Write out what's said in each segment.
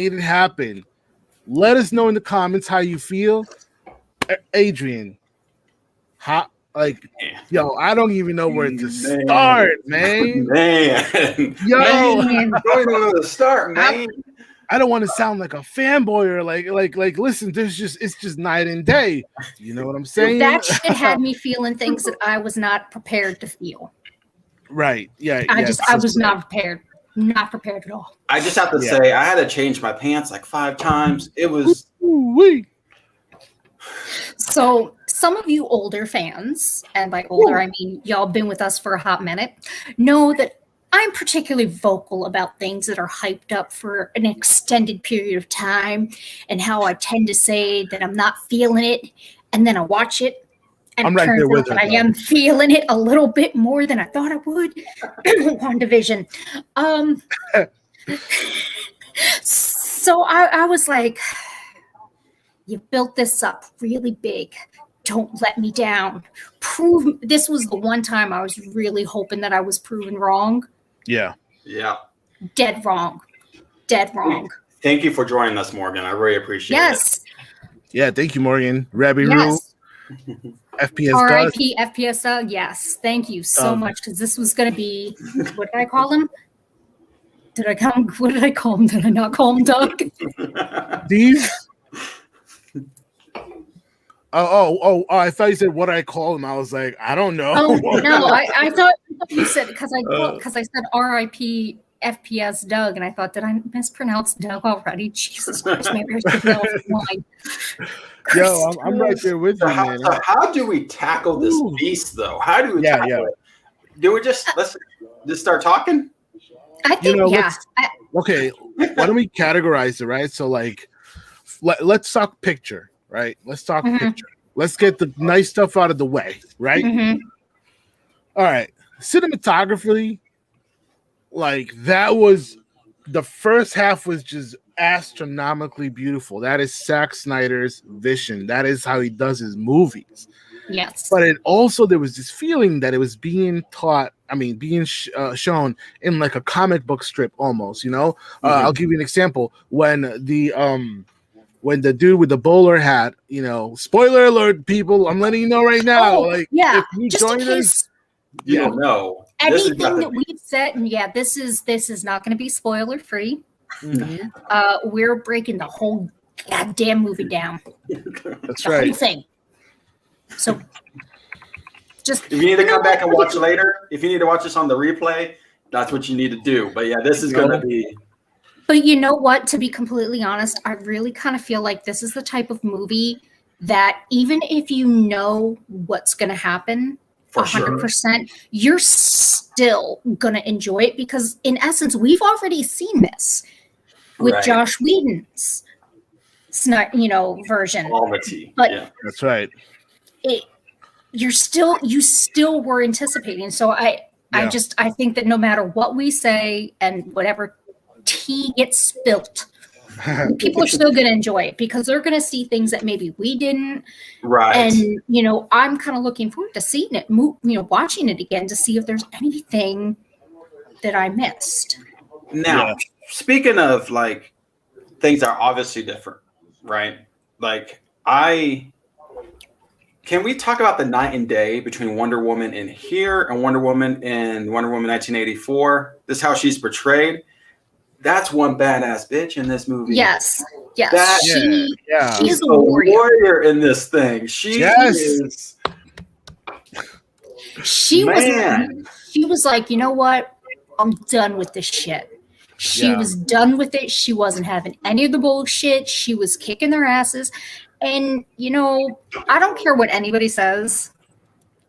made it happen. Let us know in the comments how you feel. Adrian, how, like, yo, I don't even know where to start, man. Man. Yo, man. I don't know where to start, man. I don't want to sound like a fanboy or like listen, it's just night and day. You know what I'm saying? That shit had me feeling things that I was not prepared to feel. Right. Yeah. I was not prepared. Not prepared at all. I just have to say, I had to change my pants like 5 times. It was. Ooh-wee. So some of you older fans, and by older I mean y'all been with us for a hot minute, know that I'm particularly vocal about things that are hyped up for an extended period of time, and how I tend to say that I'm not feeling it, and then I watch it, and I'm it right turns there with out that her, I though. am feeling it a little bit more than I thought I would. WandaVision. So I was like, you built this up really big. Don't let me down. This was the one time I was really hoping that I was proven wrong. Yeah. Yeah. Dead wrong. Dead wrong. Thank you for joining us, Morgan. I really appreciate it. Yeah, thank you, Morgan. Rabbi Yes. Roo. FPS R.I.P. FPS Doug. Yes. Thank you so much, because this was going to be, what did I call him? What did I call him? Did I not call him Doug? These. Oh! I thought you said what I call him. I was like, I don't know. Oh no, I thought you said, because I said R.I.P. FPS Doug, and I thought, did I mispronounce Doug already? Jesus Christ, maybe I should know offline. Yo, I'm right there with you, man. So how do we tackle this beast, though? How do we tackle it? Do we let's just start talking? I think, okay, why don't we categorize it, right? So, like, let's talk picture, right? Let's talk picture. Let's get the nice stuff out of the way, right? All right. Cinematography, like, that was, the first half was just astronomically beautiful. That is Zack Snyder's vision. That is how he does his movies. Yes. But it also, there was this feeling that it was being shown in like a comic book strip almost, you know? I'll give you an example. When the dude with the bowler hat, you know, spoiler alert, people, I'm letting you know right now. If you just join in case us, you don't know. Anything that we've said, and this is not going to be spoiler free. We're breaking the whole goddamn movie down. That's the whole thing. So, just if you need to come back and watch later, if you need to watch this on the replay, that's what you need to do. But yeah, this is going to be. But you know what? To be completely honest, I really kind of feel like this is the type of movie that even if you know what's going to happen, 100%, you're still going to enjoy it, because in essence, we've already seen this with Josh Whedon's, version. But that's right. You still were anticipating. So I think that no matter what we say and whatever tea gets spilt, people are still going to enjoy it, because they're going to see things that maybe we didn't. Right. And, I'm kind of looking forward to seeing it, watching it again to see if there's anything that I missed. Now, speaking of like things that are obviously different, right? Like can we talk about the night and day between Wonder Woman in here and Wonder Woman in Wonder Woman 1984? This is how she's portrayed. That's one badass bitch in this movie. Yes. She's a warrior in this thing. She is. She was like, you know what? I'm done with this shit. She was done with it. She wasn't having any of the bullshit. She was kicking their asses. And, I don't care what anybody says.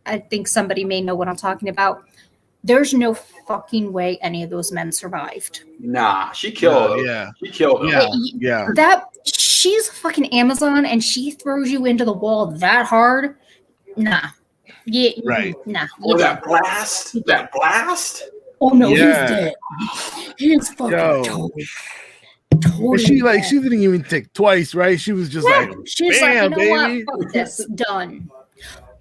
I think somebody may know what I'm talking about. There's no fucking way any of those men survived. Nah, she killed him. Yeah. She killed him. Yeah. She's a fucking Amazon, and she throws you into the wall that hard. Nah. Yeah. Right. Nah. Or that blast. That blast. Oh no, he's dead. He's fucking totally she dead. She didn't even think twice, right? She was just like, she's bam, like, you know baby. what? Fuck this, done.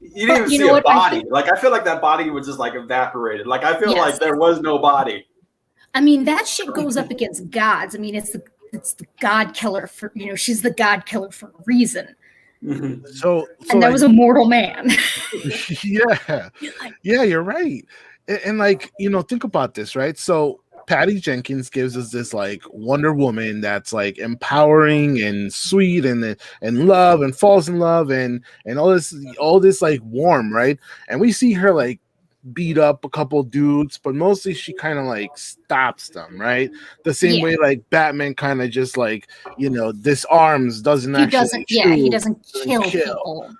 You didn't even see a body. I feel like that body was just like evaporated. Like I feel like there was no body. I mean, that shit goes up against gods. I mean, it's it's the God killer for, she's the God killer for a reason. Mhm. So And that was a mortal man. yeah, you're right. And like, think about this, right? So Patty Jenkins gives us this like Wonder Woman that's like empowering and sweet and love and falls in love and all this like warm, right? And we see her like beat up a couple dudes, but mostly she kind of like stops them, right? The same way like Batman kind of just like, disarms, doesn't actually shoot, he doesn't kill people.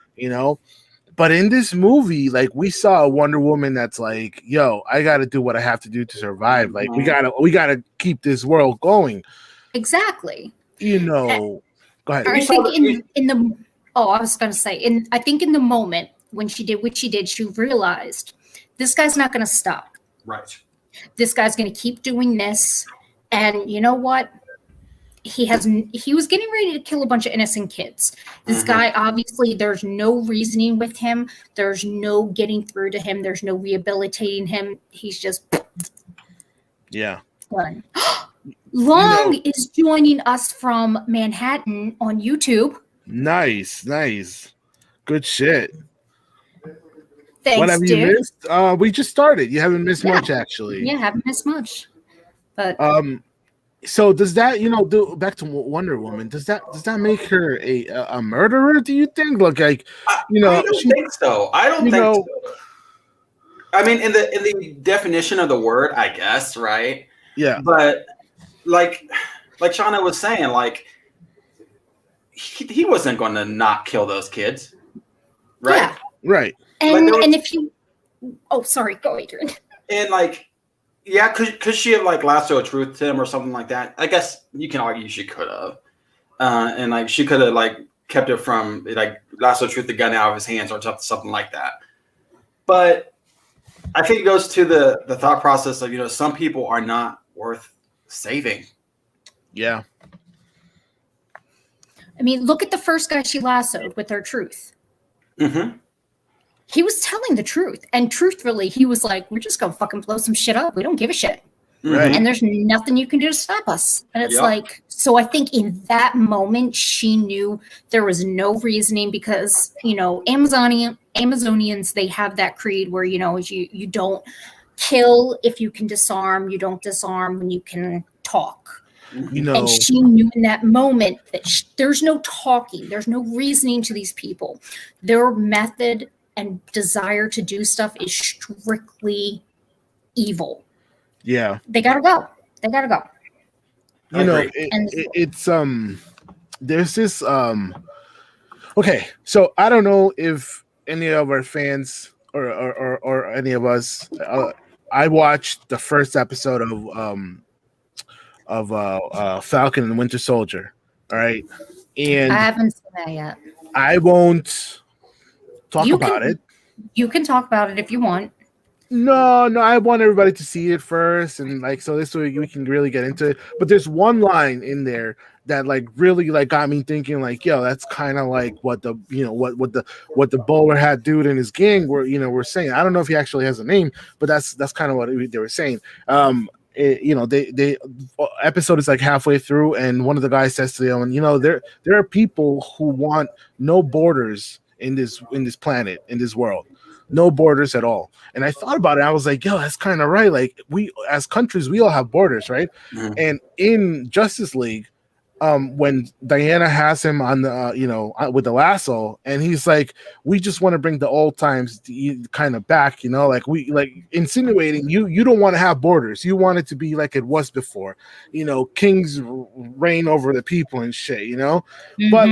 But in this movie, like we saw a Wonder Woman that's like, yo, I gotta do what I have to do to survive. Like we gotta keep this world going. Exactly. Go ahead. I think I was gonna say, I think in the moment when she did what she did, she realized this guy's not gonna stop. Right. This guy's gonna keep doing this. And you know what? He was getting ready to kill a bunch of innocent kids. This guy, obviously, there's no reasoning with him. There's no getting through to him. There's no rehabilitating him. He's just done. Long is joining us from Manhattan on YouTube. Nice. Good shit. Thanks, what have dude. you missed? We just started. You haven't missed much, actually. Yeah, haven't missed much. But so does that, do back to Wonder Woman? Does that make her a murderer? Do you think? Look, like, I don't think so. I don't think so. I mean, in the definition of the word, I guess, right? Yeah. But like Shauna was saying, like he wasn't going to not kill those kids, right? Yeah. Right. And if you, sorry, go Adrian. And like. Yeah, could she have like lassoed truth to him or something like that? I guess you can argue she could have, and like she could have like kept it from like lasso truth the gun out of his hands or something like that. But I think it goes to the thought process of some people are not worth saving. Yeah. I mean, look at the first guy she lassoed with her truth. Mm-hmm. He was telling the truth. And truthfully, he was like, we're just going to fucking blow some shit up. We don't give a shit. Right. And there's nothing you can do to stop us. And it's like, so I think in that moment, she knew there was no reasoning because, Amazonians, they have that creed where, you don't kill if you can disarm. You don't disarm when you can talk. And she knew in that moment that there's no talking. There's no reasoning to these people. Their method and desire to do stuff is strictly evil. Yeah. They gotta go. It's there's this okay, so I don't know if any of our fans or any of us I watched the first episode of Falcon and Winter Soldier. All right. And I haven't seen that yet. I won't talk about it. You can talk about it if you want. No, I want everybody to see it first, and like so this way we can really get into it. But there's one line in there that like really like got me thinking like, yo, that's kind of like what the what the bowler hat dude and his gang were saying. I don't know if he actually has a name, but that's kind of what they were saying. They episode is like halfway through, and one of the guys says to them, there are people who want no borders in this planet, in this world. No borders at all. And I thought about it. I was like, yo, that's kind of right. Like we, as countries, we all have borders, right? Mm-hmm. And in Justice League, when Diana has him on the, with the lasso, and he's like, we just want to bring the old times kind of back, like we like insinuating you don't want to have borders. You want it to be like it was before, kings reign over the people and shit, Mm-hmm. But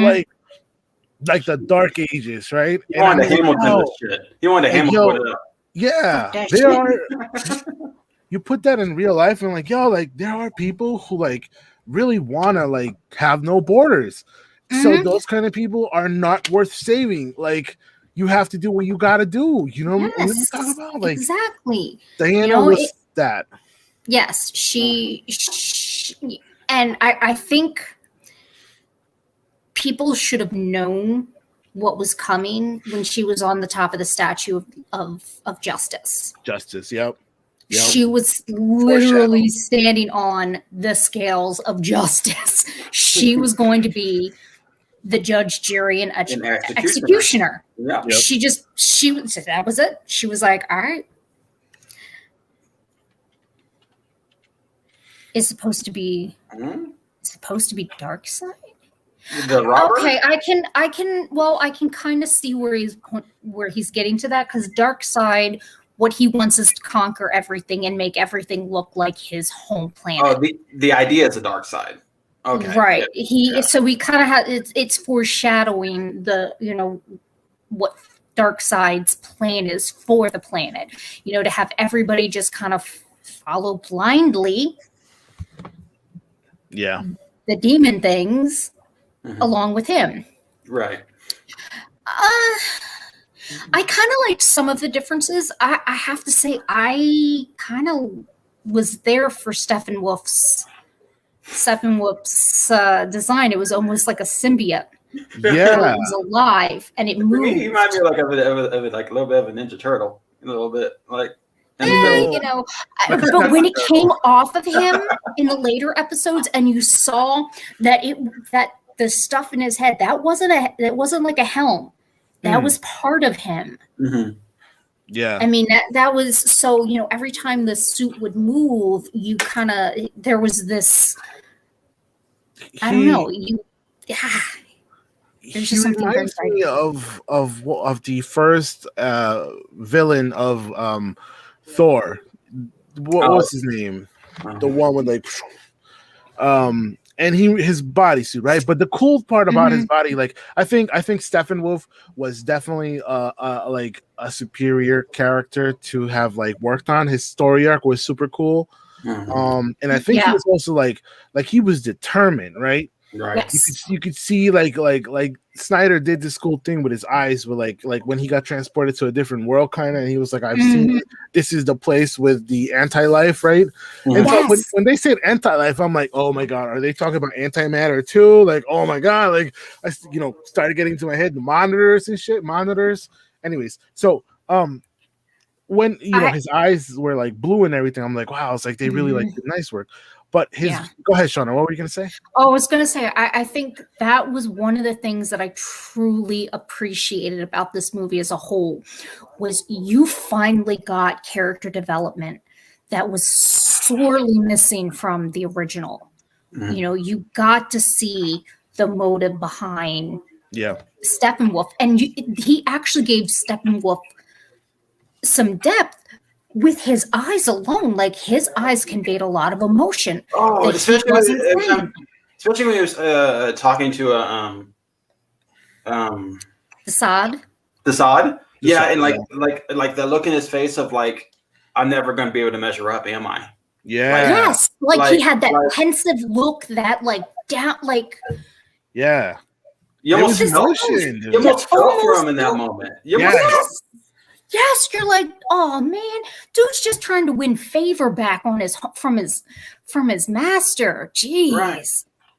like the Dark Ages, right? You wanted to Hamilton this shit. You wanted to Hamilton it up. Yeah, there are. You put that in real life, and like, yo, like there are people who like really wanna like have no borders. Mm-hmm. So those kind of people are not worth saving. Like you have to do what you gotta do. You know what I'm talking about? Like exactly. Diana was that. Yes, she and I think people should have known what was coming when she was on the top of the statue of justice. Justice, yep. Yep. She was literally standing on the scales of justice. She was going to be the judge, jury, and executioner. Yeah. Yep. That was it. She was like, all right. It's supposed to be dark side. The robber? Okay, I can kind of see where he's getting to that, because dark side, what he wants is to conquer everything and make everything look like his home planet. Oh, the idea is the dark side. Okay. Right. So we kind of have it's foreshadowing what Darkseid's plan is for the planet. To have everybody just kind of follow blindly. Yeah. The demon things along with him. Right. I kind of liked some of the differences. I have to say, I kind of was there for Steppenwolf's design. It was almost like a symbiote. Yeah. It was alive and it moved. He reminded me like of like a little bit of a Ninja Turtle, a little bit like. But when it came off of him in the later episodes, and you saw that the stuff in his head, that wasn't like a helm. That was part of him. Mm-hmm. Yeah. I mean, that was so, every time the suit would move, there was this, I don't know, there's just something reminds me of the first villain of Thor. What was his name? The one with like, and his bodysuit, right? But the cool part about his body, like I think Steppenwolf was definitely like a superior character to have like worked on. His story arc was super cool. And I think he was also like he was determined, right? Right. Yes. You could see like Snyder did this cool thing with his eyes, with like when he got transported to a different world, kind of, and he was like, I've seen this is the place with the anti-life, right? And so when they said anti-life, I'm like, oh my god, are they talking about antimatter too? Like, oh my god, like I started getting into my head the monitors and shit, anyways. So when his eyes were like blue and everything, I'm like, wow, it's like they really like did nice work. But go ahead, Shauna, what were you gonna say? Oh, I was gonna say, I think that was one of the things that I truly appreciated about this movie as a whole, was you finally got character development that was sorely missing from the original. You got to see the motive behind Steppenwolf, and he actually gave Steppenwolf some depth with his eyes alone. Like, his eyes conveyed a lot of emotion. Oh, especially when he was talking to Desaad. Yeah, and like the look in his face of like, I'm never going to be able to measure up, am I? Yeah. Yes, like he had that pensive look, that like down, like. Yeah. You almost felt for him in that moment. Yes, you're like, oh man, dude's just trying to win favor back on from his master. Jeez, right.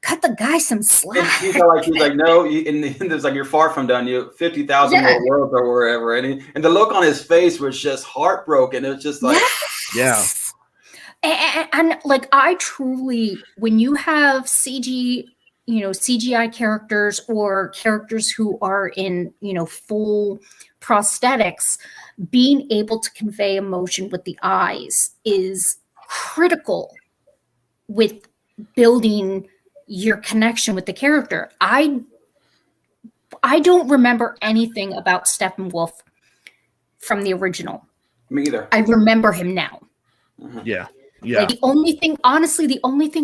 Cut the guy some slack. And he's like, no, and there's like, you're far from done. You 50,000 more worlds or wherever, and the look on his face was just heartbroken. It was just like, and like, I truly, when you have CGI characters, or characters who are in full prosthetics, being able to convey emotion with the eyes is critical with building your connection with the character. I don't remember anything about Steppenwolf from the original. Me either. I remember him now. Yeah. Like, the only thing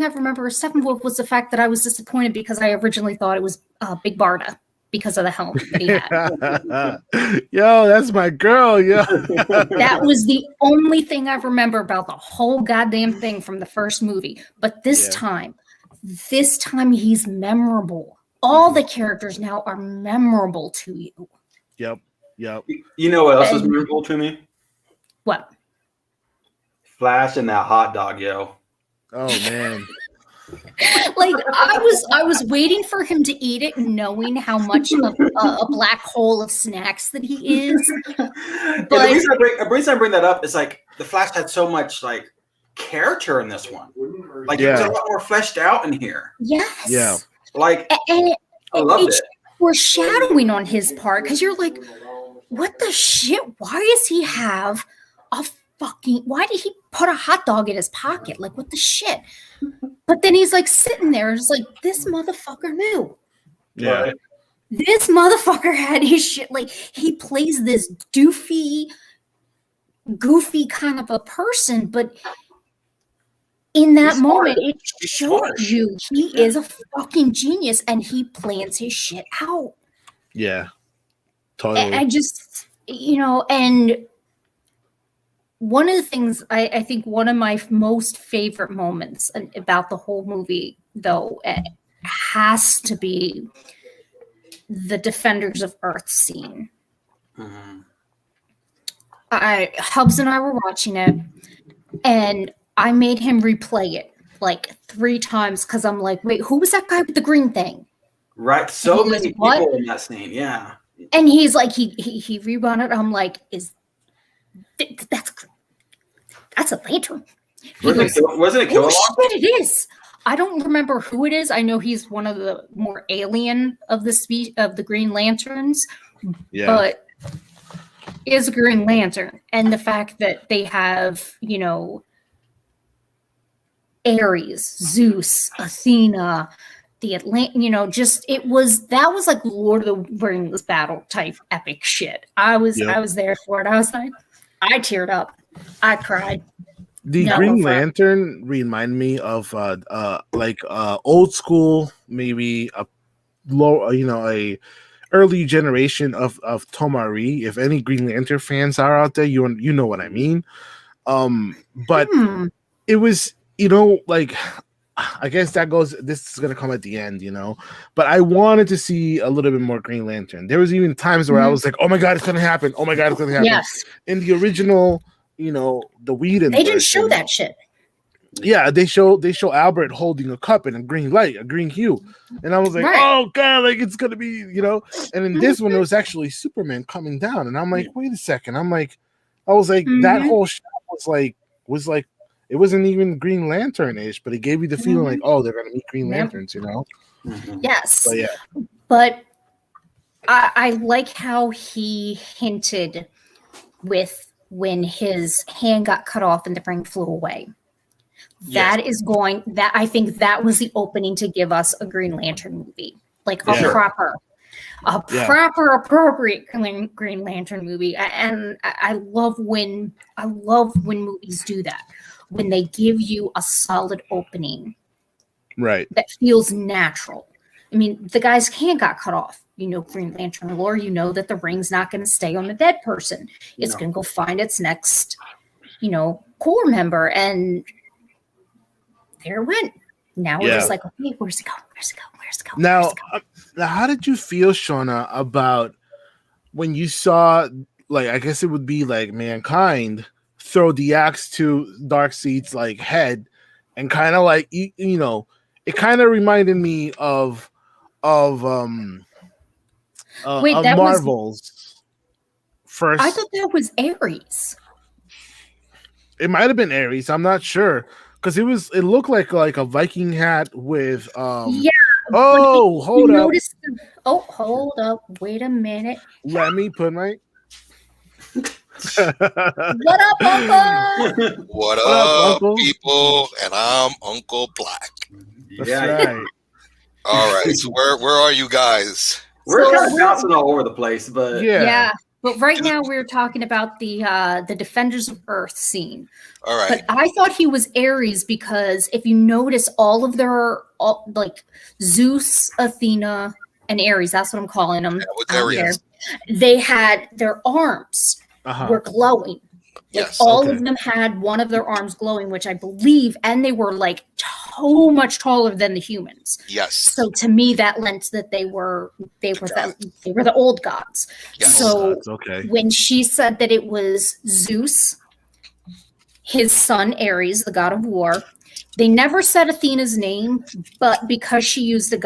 I remember of Steppenwolf was the fact that I was disappointed because I originally thought it was Big Barda, because of the helm that he had. Yo, that's my girl, yo. That was the only thing I remember about the whole goddamn thing from the first movie. But this time he's memorable. All the characters now are memorable to you. Yep. You know what else is memorable to me? What? Flash and that hot dog, yo. Oh man. Like I was waiting for him to eat it, knowing how much of a black hole of snacks that he is. But the reason I bring that up is like the Flash had so much like character in this one. Like he was a lot more fleshed out in here. Yes. Yeah. Like and I loved it. Foreshadowing on his part, because you're like, what the shit? Why does he have a fucking? Why did he put a hot dog in his pocket? Like, what the shit? But then he's like sitting there, it's like, this motherfucker knew. Yeah. This motherfucker had his shit. Like, he plays this goofy kind of a person, but in that moment, it shows you he is a fucking genius and he plans his shit out. Yeah. Totally. I just, and one of the things I think one of my most favorite moments about the whole movie, though, has to be the Defenders of Earth scene. Mm-hmm. Hubs and I were watching it, and I made him replay it like 3 times because I'm like, wait, who was that guy with the green thing? Right. So many people in that scene. Yeah. And he's like, he rerun it. I'm like, that's a lantern. Wasn't it Kilowog? Oh shit, it is. I don't remember who it is. I know he's one of the more alien of the Green Lanterns. Yeah. But is a Green Lantern, and the fact that they have, Ares, Zeus, Athena, the that was like Lord of the Rings battle type epic shit. I was there for it. I was like, I teared up. I cried. The Green Lantern remind me of old school, maybe a low, a early generation of Tomari. If any Green Lantern fans are out there, you know what I mean. But it was, I guess this is gonna come at the end, But I wanted to see a little bit more Green Lantern. There was even times where I was like, "Oh my god, it's gonna happen! Oh my god, it's gonna happen!" Yes. In the original, the Whedon they didn't show that shit. Yeah, they show Albert holding a cup and a green light, a green hue, and I was like, "Oh god, like it's gonna be," And in this one, it was actually Superman coming down, and I'm like, "Wait a second!" I was like, that whole shot was like. It wasn't even Green Lantern-ish, but it gave you the feeling like, oh, they're going to meet Green Lanterns, Mm-hmm. Yes. But, yeah. But I like how he hinted with when his hand got cut off and the ring flew away. Yes. I think that was the opening to give us a Green Lantern movie. Like a proper, appropriate Green Lantern movie. And I love when movies do that. When they give you a solid opening, right, that feels natural. I mean, the guy's hand got cut off. Green Lantern lore. That the ring's not going to stay on the dead person. It's going to go find its next, core member, and there it went. Now we're just like, okay, where's it go? Now, how did you feel, Shauna, about when you saw, like, I guess it would be like Mankind throw the axe to Darkseid's like head, and kind of like it kind of reminded me of Marvel's first. I thought that was Ares. It might have been Ares. I'm not sure because it looked like a Viking hat with Yeah. Oh, hold up. Hold up. Wait a minute. Let me put my. What up, Uncle? What up, Uncle? People? And I'm Uncle Black. That's right. All right. So where are you guys? We're kind of bouncing all over the place, but yeah. But right now we're talking about the Defenders of Earth scene. All right. But I thought he was Ares because if you notice, all of their like Zeus, Athena, and Ares. That's what I'm calling them. Ares. They had their arms. Were glowing. Like all of them had one of their arms glowing, which I believe, and they were like so much taller than the humans. Yes. So to me, that lent that they were the old gods. Yes. So when she said that it was Zeus, his son Ares, the god of war, They never said Athena's name, but because she used a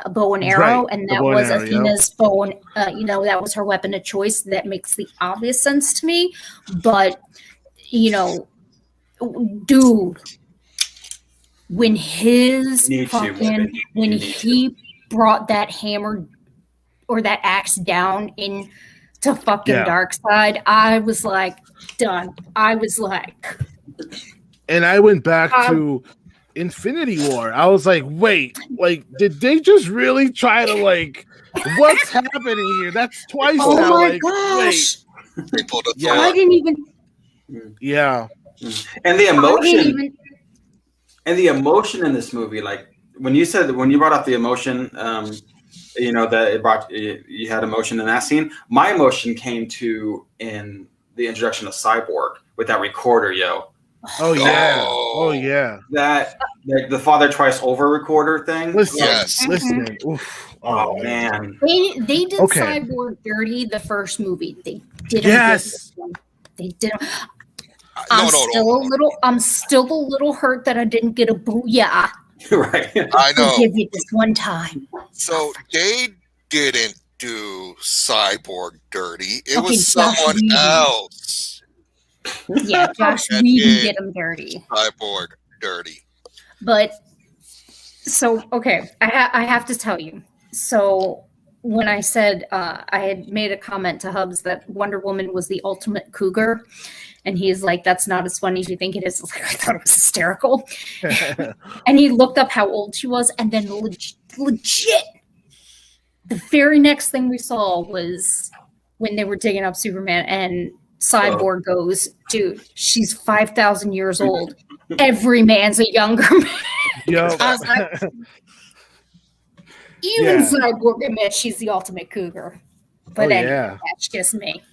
bow and arrow, and that was Athena's bow and that was her weapon of choice, that makes the obvious sense to me. But dude, when he brought that hammer or that axe down into fucking Darkseid, I was like, done. I was like. And I went back to Infinity War. I was like, wait, like, did they just really try to, like, what's happening here? That's twice now. Oh my like, gosh. Wait. I didn't even. Yeah. And the emotion. And the emotion in this movie, like, when you brought up the emotion, that you had emotion in that scene. My emotion came to in the introduction of Cyborg with that recorder, Oh yeah. That the father twice over recorder thing. Listen. Oof. Oh man. They did Cyborg dirty the first movie. They didn't. Yes. They didn't. I'm still a little hurt that I didn't get a booyah. Right. I know. Give you this one time. So they didn't do Cyborg dirty. It was someone else. Yeah, Josh Whedon did him dirty. Cyborg dirty. But so I have to tell you. So when I said I had made a comment to Hubs that Wonder Woman was the ultimate cougar, and he's like, "That's not as funny as you think it is." I thought it was hysterical. And he looked up how old she was, and then legit, the very next thing we saw was when they were digging up Superman and Cyborg goes, dude, she's 5,000 years old. Every man's a younger man. I was like, even Cyborg admits she's the ultimate cougar. But anyway, that's just me.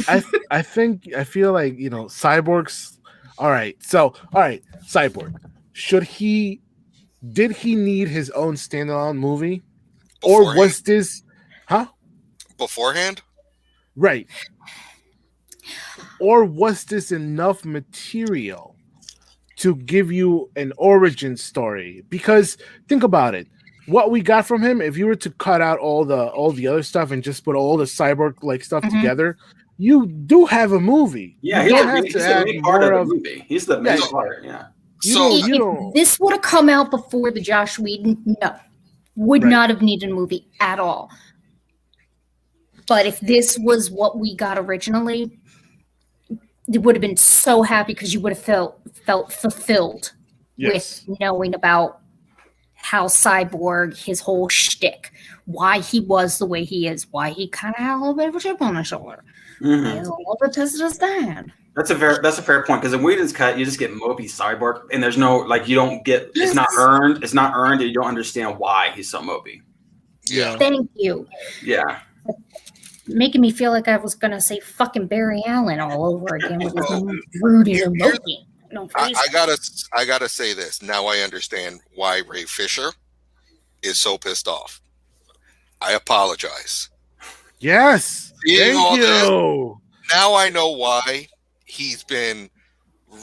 I feel like, Cyborg's all right. So, Cyborg. Did he need his own standalone movie? Beforehand? Or was this beforehand? Right. Or was this enough material to give you an origin story? Because think about it. What we got from him, if you were to cut out all the other stuff and just put all the Cyborg stuff together, you do have a movie. Yeah, he's the main part of the movie. He's the main part, yeah. If this would have come out before the Josh Whedon, would not have needed a movie at all. But if this was what we got originally, it would have been so happy because you would have felt fulfilled with knowing about how Cyborg, his whole shtick, why he was the way he is, why he kind of had a little bit of a chip on his shoulder. Mm-hmm. He's a little bit pissed at his dad. That's a fair point, because in Whedon's cut, you just get mopey Cyborg, and there's no you don't get it's not earned, and you don't understand why he's so mopey. Yeah. Thank you. Yeah. Making me feel like I was gonna say fucking Barry Allen all over again with his broody and mopey. I gotta say this. Now I understand why Ray Fisher is so pissed off. I apologize. Yes. Thank you. Now I know why he's been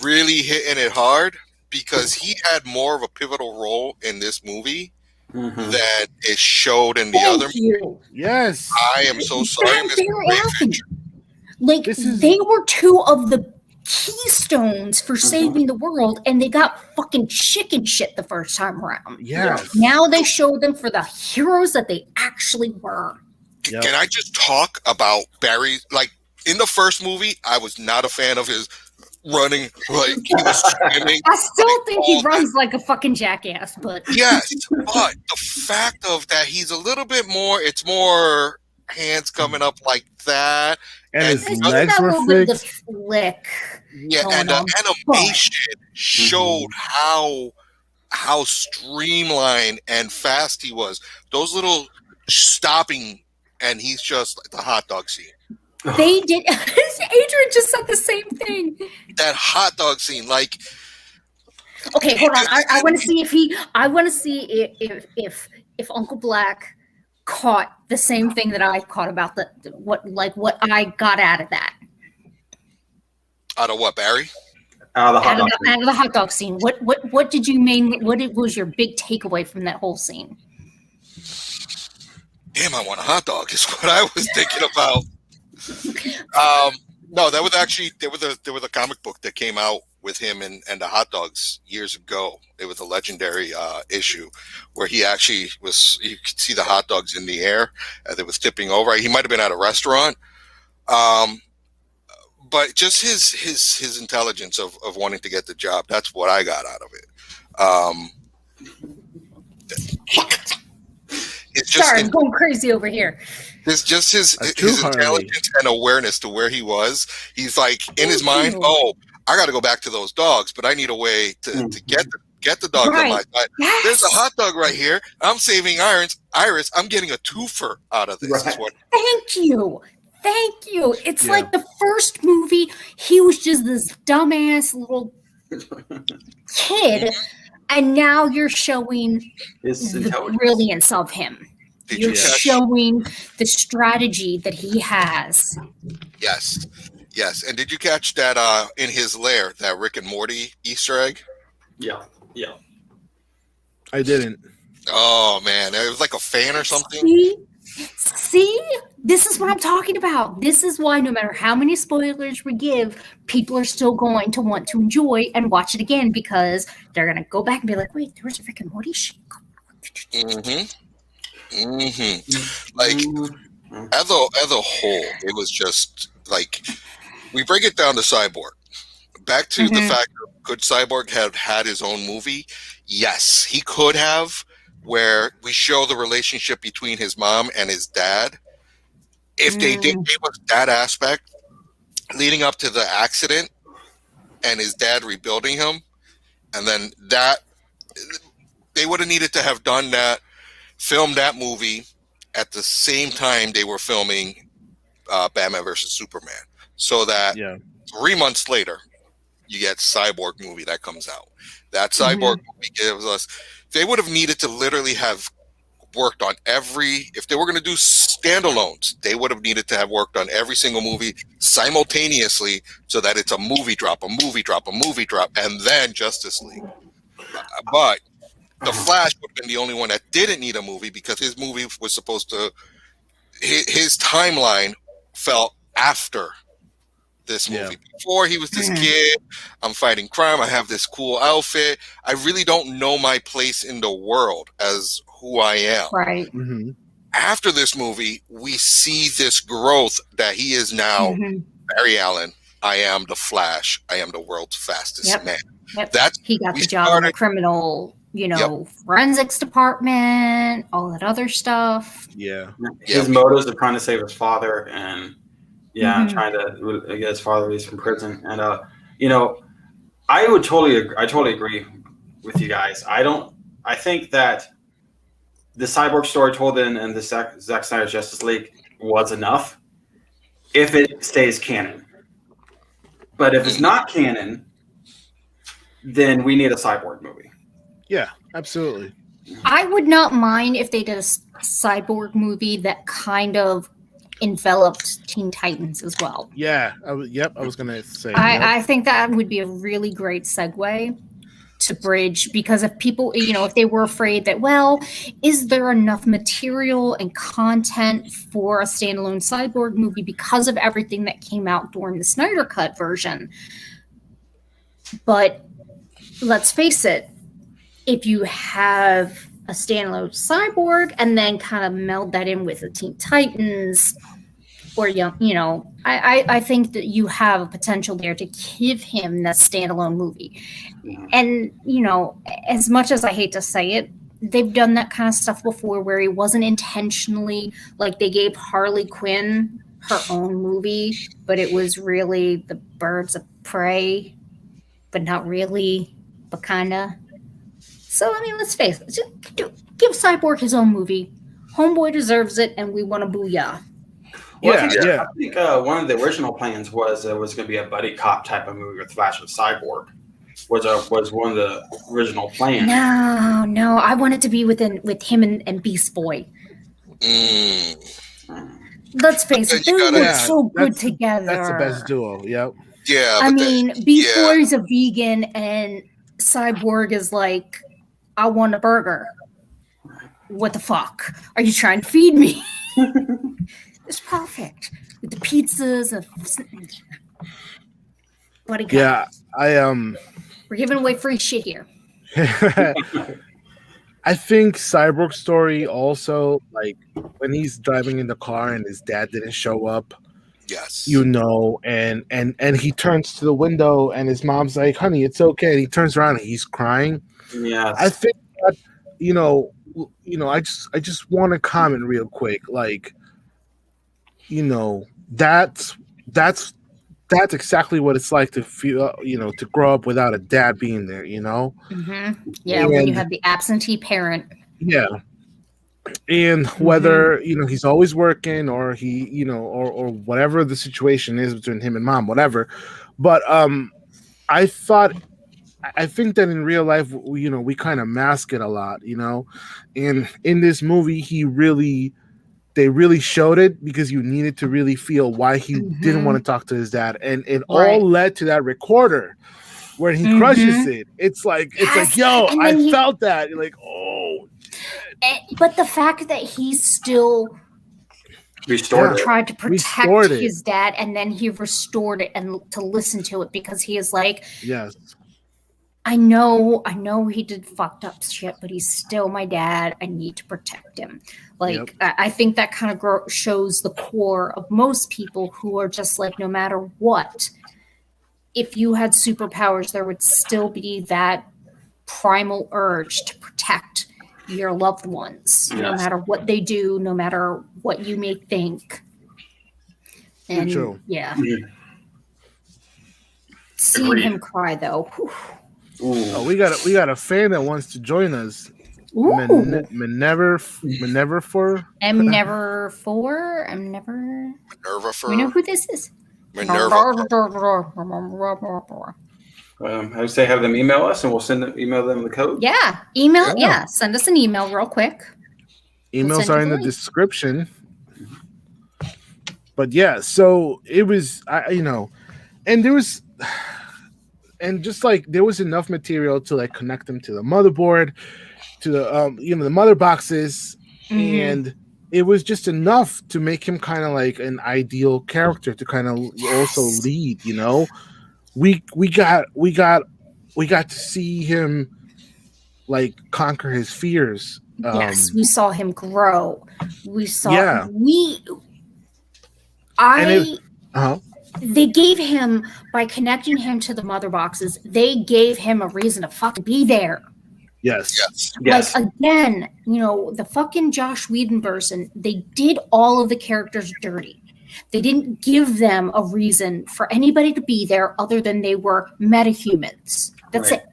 really hitting it hard, because he had more of a pivotal role in this movie that is showed in the other movie. Yes. I am so sorry, Mr. Ray Fisher. They were two of the keystones for saving the world, and they got fucking chicken shit the first time around. Yes. Now they showed them for the heroes that they actually were. Yep. Can I just talk about Barry? In the first movie, I was not a fan of his running, he was screaming. I still think he runs like a fucking jackass, but yes, but the fact of that he's a little bit more, it's more hands coming up like that. And his legs were fixed. Flick. Yeah, and the animation showed how streamlined and fast he was. Those little stopping, and he's just like the hot dog scene. They did. Adrian just said the same thing. That hot dog scene, Okay, hold on. I want to see if Uncle Black caught the same thing that I caught about what I got out of that. Out of what, Barry? Out of the hot dog. Out of the hot dog scene. What did you mean? What was your big takeaway from that whole scene? Damn, I want a hot dog is what I was thinking about. No, that was actually there was a comic book that came out with him and the hot dogs years ago. It was a legendary issue where he actually was. You could see the hot dogs in the air as it was tipping over. He might have been at a restaurant, but just his intelligence of wanting to get the job. That's what I got out of it. It's just Sorry, I'm going crazy over here. It's just his intelligence and awareness to where he was. He's like in his mind, oh, I got to go back to those dogs, but I need a way to get the dogs on my side. Yes. There's a hot dog right here. I'm saving Iris. I'm getting a twofer out of this. Right. Thank you. It's like the first movie, he was just this dumbass little kid, and now you're showing the brilliance of him. You're showing the strategy that he has. Yes. And did you catch that in his lair, that Rick and Morty Easter egg? Yeah. I didn't. Oh man, it was like a fan or something. See, this is what I'm talking about. This is why no matter how many spoilers we give, people are still going to want to enjoy and watch it again because they're going to go back and be like, wait, there was a Rick and Morty shit. Like as a whole, it was just like we break it down to Cyborg. Back to the fact that could Cyborg have had his own movie? Yes, he could have. Where we show the relationship between his mom and his dad. If they did give us that aspect leading up to the accident and his dad rebuilding him, and then that they would have needed to have done that, filmed that movie at the same time they were filming Batman versus Superman, so that 3 months later you get Cyborg movie that comes out. That Cyborg movie gives us. They would have needed to literally have worked on if they were going to do standalones, they would have needed to have worked on every single movie simultaneously so that it's a movie drop, and then Justice League. But The Flash would have been the only one that didn't need a movie because his movie was supposed to, his timeline fell after this movie. Before he was this kid, I'm fighting crime, I have this cool outfit, I really don't know my place in the world as who I am. Right. After this movie, we see this growth that he is now Barry Allen. I am the Flash. I am the world's fastest man. He got the job in the criminal, forensics department, all that other stuff. His motives of trying to save his father and trying to get his father released from prison. And I totally agree with you guys. I think that the Cyborg story told in the Zack Snyder Justice League was enough if it stays canon. But if it's not canon, then we need a Cyborg movie. Yeah, absolutely. I would not mind if they did a Cyborg movie that kind of enveloped Teen Titans as well. Yeah, I was going to say. I think that would be a really great segue to bridge, because if people, if they were afraid that, well, is there enough material and content for a standalone Cyborg movie because of everything that came out during the Snyder Cut version? But let's face it, if you have a standalone Cyborg and then kind of meld that in with the Teen Titans, or I think that you have a potential there to give him that standalone movie. And as much as I hate to say it, they've done that kind of stuff before where he wasn't intentionally, like they gave Harley Quinn her own movie, but it was really the Birds of Prey, but not really, but kind of. So, let's face it. Just give Cyborg his own movie. Homeboy deserves it, and we want a booyah. I think one of the original plans was going to be a buddy cop type of movie with Flash and Cyborg. Was one of the original plans. No, I want it to be with him and Beast Boy. Mm. Let's face it, they were so good together. That's the best duo. Yep. Yeah, I but mean, before he's a vegan and Cyborg is like, I want a burger. What the fuck? Are you trying to feed me? It's perfect. With the pizzas and buddy cop. Yeah, We're giving away free shit here. I think Cyborg's story also, like when he's driving in the car and his dad didn't show up, yes, and he turns to the window and his mom's like, "Honey, it's okay." And he turns around and he's crying. Yes. I think that, I just want to comment real quick, like, that's exactly what it's like to feel, to grow up without a dad being there, Mm-hmm. Yeah, when you have the absentee parent. Yeah. And whether, he's always working or he, or whatever the situation is between him and mom, whatever. But I think that in real life, we kind of mask it a lot, and in this movie, they really showed it because you needed to really feel why he didn't want to talk to his dad. And it all led to that recorder where he crushes it. It's like, yo, I felt that. You're like, oh. But the fact that he still tried to protect his dad, and then he restored it and to listen to it because he is like, yes, I know he did fucked up shit, but he's still my dad. I need to protect him. Like, yep. I think that kind of shows the core of most people who are just like, no matter what, if you had superpowers, there would still be that primal urge to protect your loved ones, no matter what they do, no matter what you may think. And true. Yeah. Seeing him cry though. Oh, we got a fan that wants to join us. Minerva for. I'm never. We know who this is. Minerva. I would say have them email us, and we'll email them the code. Yeah, email. Yeah, send us an email real quick. Emails are in the description. But yeah, so it was, and there was. And just like there was enough material to like connect them to the motherboard, to the the mother boxes, and it was just enough to make him kind of like an ideal character to kind of also lead. We got to see him like conquer his fears. Yes, we saw him grow. We saw They gave him, by connecting him to the mother boxes, they gave him a reason to fucking be there. Yes. Like, again, the fucking Joss Whedon person, they did all of the characters dirty. They didn't give them a reason for anybody to be there other than they were metahumans. That's it.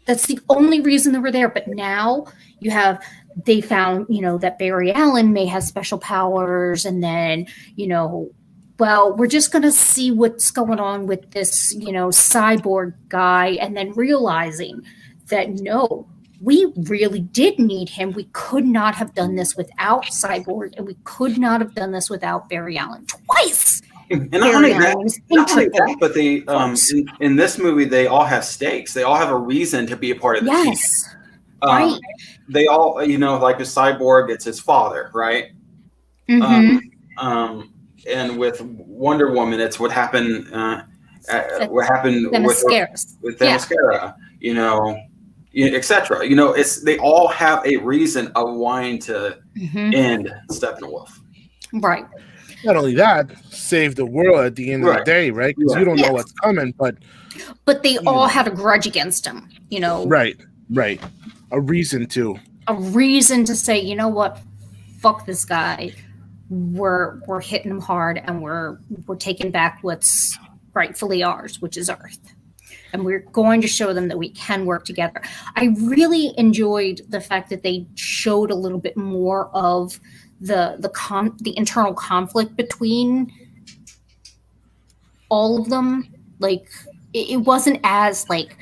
That's the only reason they were there. But now they found, that Barry Allen may have special powers, and then, well, we're just going to see what's going on with this, cyborg guy, and then realizing that, no, we really did need him. We could not have done this without Cyborg, and we could not have done this without Barry Allen twice. And not only that, but they, in this movie, they all have stakes. They all have a reason to be a part of the team. Yes, right. They all, like with Cyborg, it's his father, right? And with Wonder Woman, it's what happened. What happened with Themyscira, etc. It's they all have a reason of wanting to end Steppenwolf. Right. Not only that, save the world at the end of the day, right? Because you don't know what's coming, but they all had a grudge against him. Right. A reason to say, you know what, fuck this guy. We're hitting him hard, and we're taking back what's rightfully ours, which is Earth, and we're going to show them that we can work together. I really enjoyed the fact that they showed a little bit more of the internal conflict between all of them. Like it wasn't as like,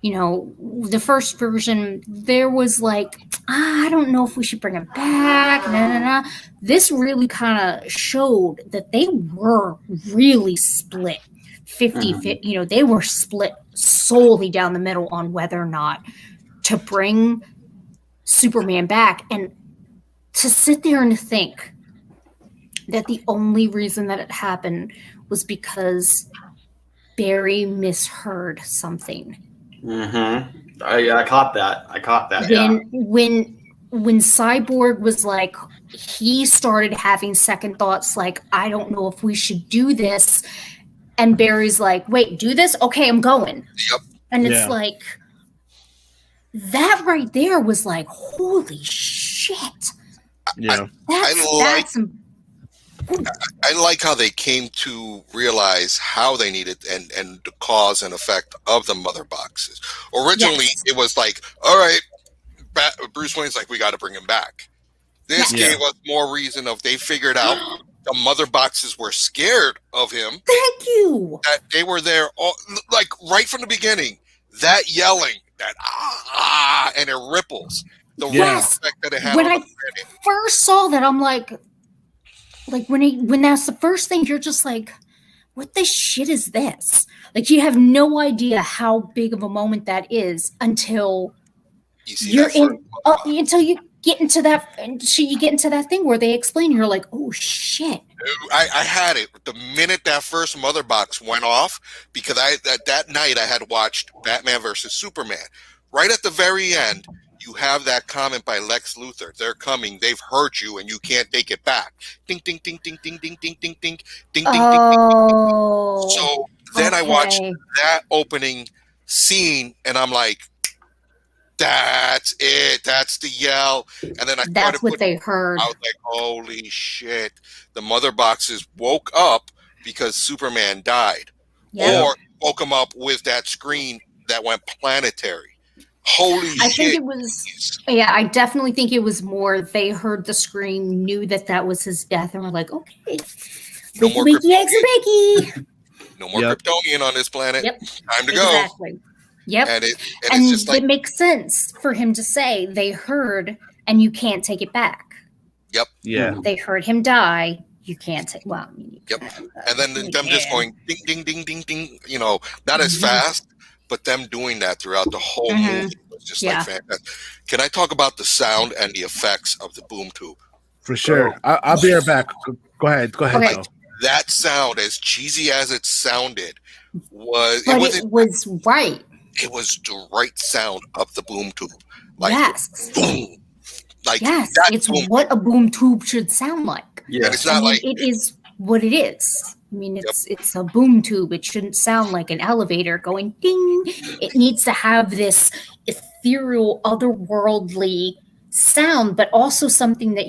the first version, there was like, I don't know if we should bring him back. No. This really kind of showed that they were really split. 50, you know, they were split solely down the middle on whether or not to bring Superman back. And to sit there and think that the only reason that it happened was because Barry misheard something. I caught that. When Cyborg was like, he started having second thoughts, like, I don't know if we should do this. And Barry's like, wait, do this? Okay, I'm going. Yep. And it's like, that right there was like, holy shit. Yeah. I like how they came to realize how they needed and the cause and effect of the mother boxes. Originally, it was like, all right, Bruce Wayne's like, we got to bring him back. This gave us more reason of they figured out the mother boxes were scared of him. Thank you. That they were there, all, like right from the beginning. That yelling, that and it ripples. The effect that it had. When I first saw that, I'm like when that's the first thing, you're just like, what the shit is this? Like, you have no idea how big of a moment that is until until you get into that, thing where they explain. You're like, oh shit. I had it the minute that first mother box went off, because that night I had watched Batman versus Superman. Right at the very end, you have that comment by Lex Luthor. They're coming. They've heard you, and you can't take it back. Ding, ding, ding, ding, ding, ding, ding, ding, ding, ding, ding, ding. So then I watched that opening scene, and I'm like, that's it. That's the yell. And then that's what they heard. I was like, holy shit. The mother boxes woke up because Superman died. Or woke him up with that screen that went planetary. Holy shit. I think it was, I definitely think it was more they heard the scream, knew that was his death, and were like, okay. No more Kryptonian. No more Kryptonian on this planet. Yep. Time to go. Exactly. Yep. And it's just like, it makes sense for him to say they heard and you can't take it back. Yep. Yeah. They heard him die. You can't take. Well, yep. And then them just going ding, ding, ding, ding, ding. You know, not as fast, but them doing that throughout the whole movie was just like fantastic. Can I talk about the sound and the effects of the boom tube? For sure. I'll be right back. Go ahead. Okay. Joe. That sound, as cheesy as it sounded, was right. It was the right sound of the boom tube. Like, boom. Like, it's what a boom tube should sound like. Yeah, it's not like it is what it is. I mean, it's a boom tube. It shouldn't sound like an elevator going ding. It needs to have this ethereal, otherworldly sound, but also something that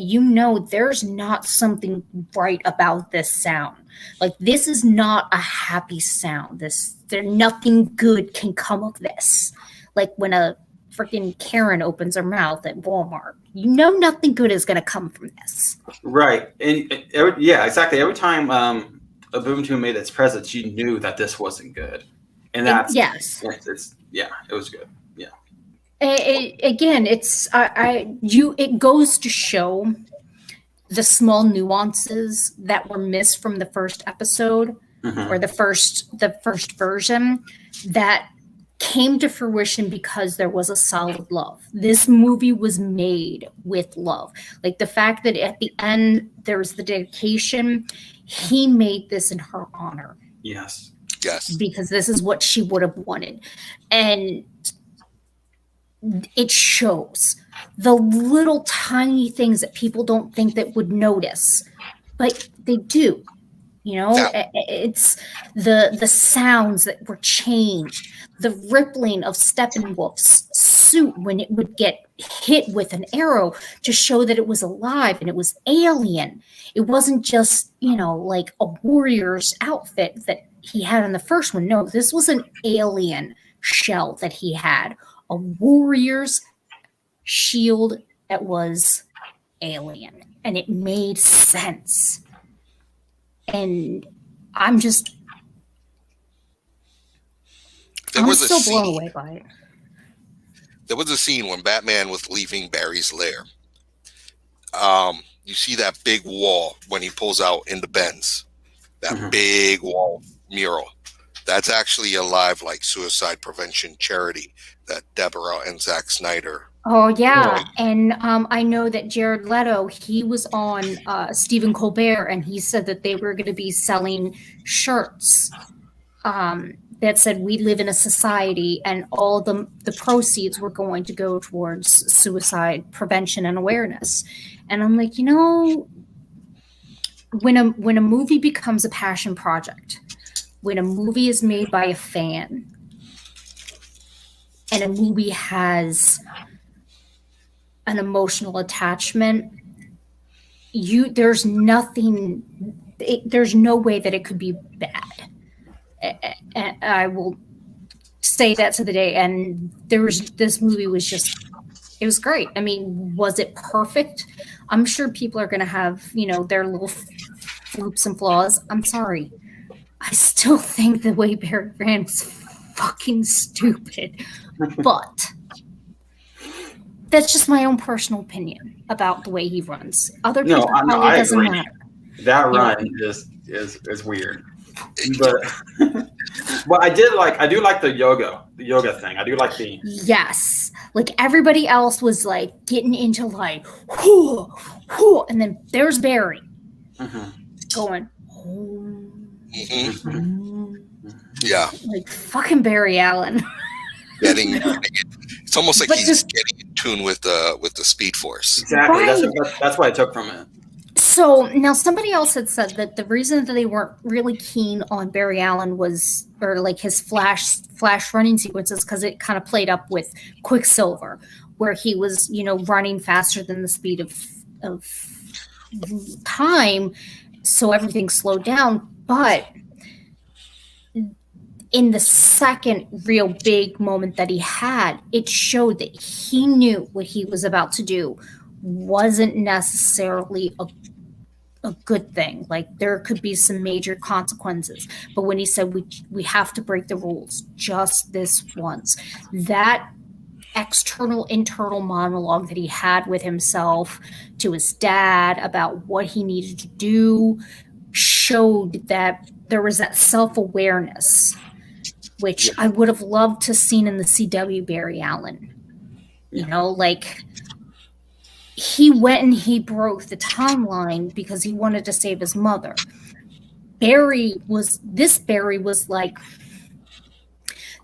there's not something right about this sound. Like, this is not a happy sound. Nothing good can come of this. Like when a freaking Karen opens her mouth at Walmart, nothing good is going to come from this. Right. And exactly. Every time a boom tube made its presence, you knew that this wasn't good. And that's it was good. Yeah. Again, it goes to show the small nuances that were missed from the first episode or the first version that came to fruition because there was a solid love. This movie was made with love. Like the fact that at the end there was the dedication, he made this in her honor. Yes. Because this is what she would have wanted. And it shows the little tiny things that people don't think that would notice, but they do. It's the sounds that were changed, the rippling of Steppenwolf's suit when it would get hit with an arrow to show that it was alive and it was alien. It wasn't just, like a warrior's outfit that he had in the first one. No, this was an alien shell that he had, a warrior's shield that was alien, and it made sense. And I'm still blown away by it. There was a scene when Batman was leaving Barry's lair. You see that big wall when he pulls out in the Benz. That big wall mural. That's actually a live like suicide prevention charity that Deborah and Zack Snyder. Oh yeah, and I know that Jared Leto, he was on Stephen Colbert, and he said that they were going to be selling shirts that said "We live in a society," and all the proceeds were going to go towards suicide prevention and awareness. And I'm like, when a movie becomes a passion project, when a movie is made by a fan, and a movie has an emotional attachment, there's no way that it could be bad. I will say that to the day. And this movie was it was great. I mean, was it perfect? I'm sure people are going to have, their little floops and flaws. I'm sorry. I still think the way Barry ran was fucking stupid, but that's just my own personal opinion about the way he runs. Other people probably doesn't matter. That run is weird. But I do like the yoga thing. I do like the yes. Like everybody else was like getting into like whoo, whoo, and then there's Barry going yeah, like fucking Barry Allen. It's almost like he's getting in tune with the Speed Force. Exactly. Right. That's what I took from it. So now somebody else had said that the reason that they weren't really keen on Barry Allen or like his flash running sequences, because it kind of played up with Quicksilver, where he was, running faster than the speed of time, so everything slowed down. But in the second real big moment that he had, it showed that he knew what he was about to do wasn't necessarily a good thing. Like there could be some major consequences. But when he said we have to break the rules just this once, that internal monologue that he had with himself, to his dad, about what he needed to do, showed that there was that self-awareness, which I would have loved to seen in the CW Barry Allen. Like he went and he broke the timeline because he wanted to save his mother. Barry was like,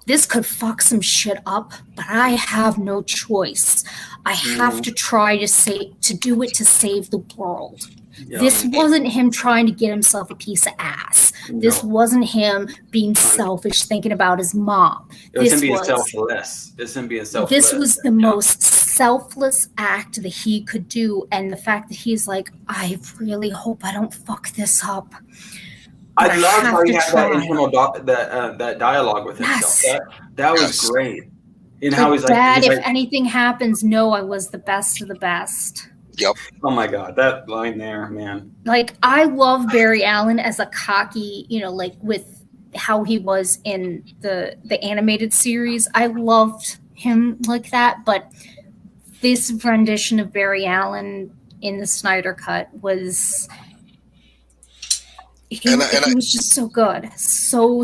this could fuck some shit up, but I have no choice. I have to try to do it to save the world. Yeah. This wasn't him trying to get himself a piece of ass. No. This wasn't him being selfish, thinking about his mom. It was him being selfless. This was the most selfless act that he could do. And the fact that he's like, I really hope I don't fuck this up. I love how he had that internal that dialogue with himself. Yes. That was great. And how he's like, Dad, if anything happens, know I was the best of the best. Yep. Oh my God, that line there, man. Like, I love Barry Allen as a cocky, like with how he was in the animated series. I loved him like that, but this rendition of Barry Allen in the Snyder Cut was he was just so good, so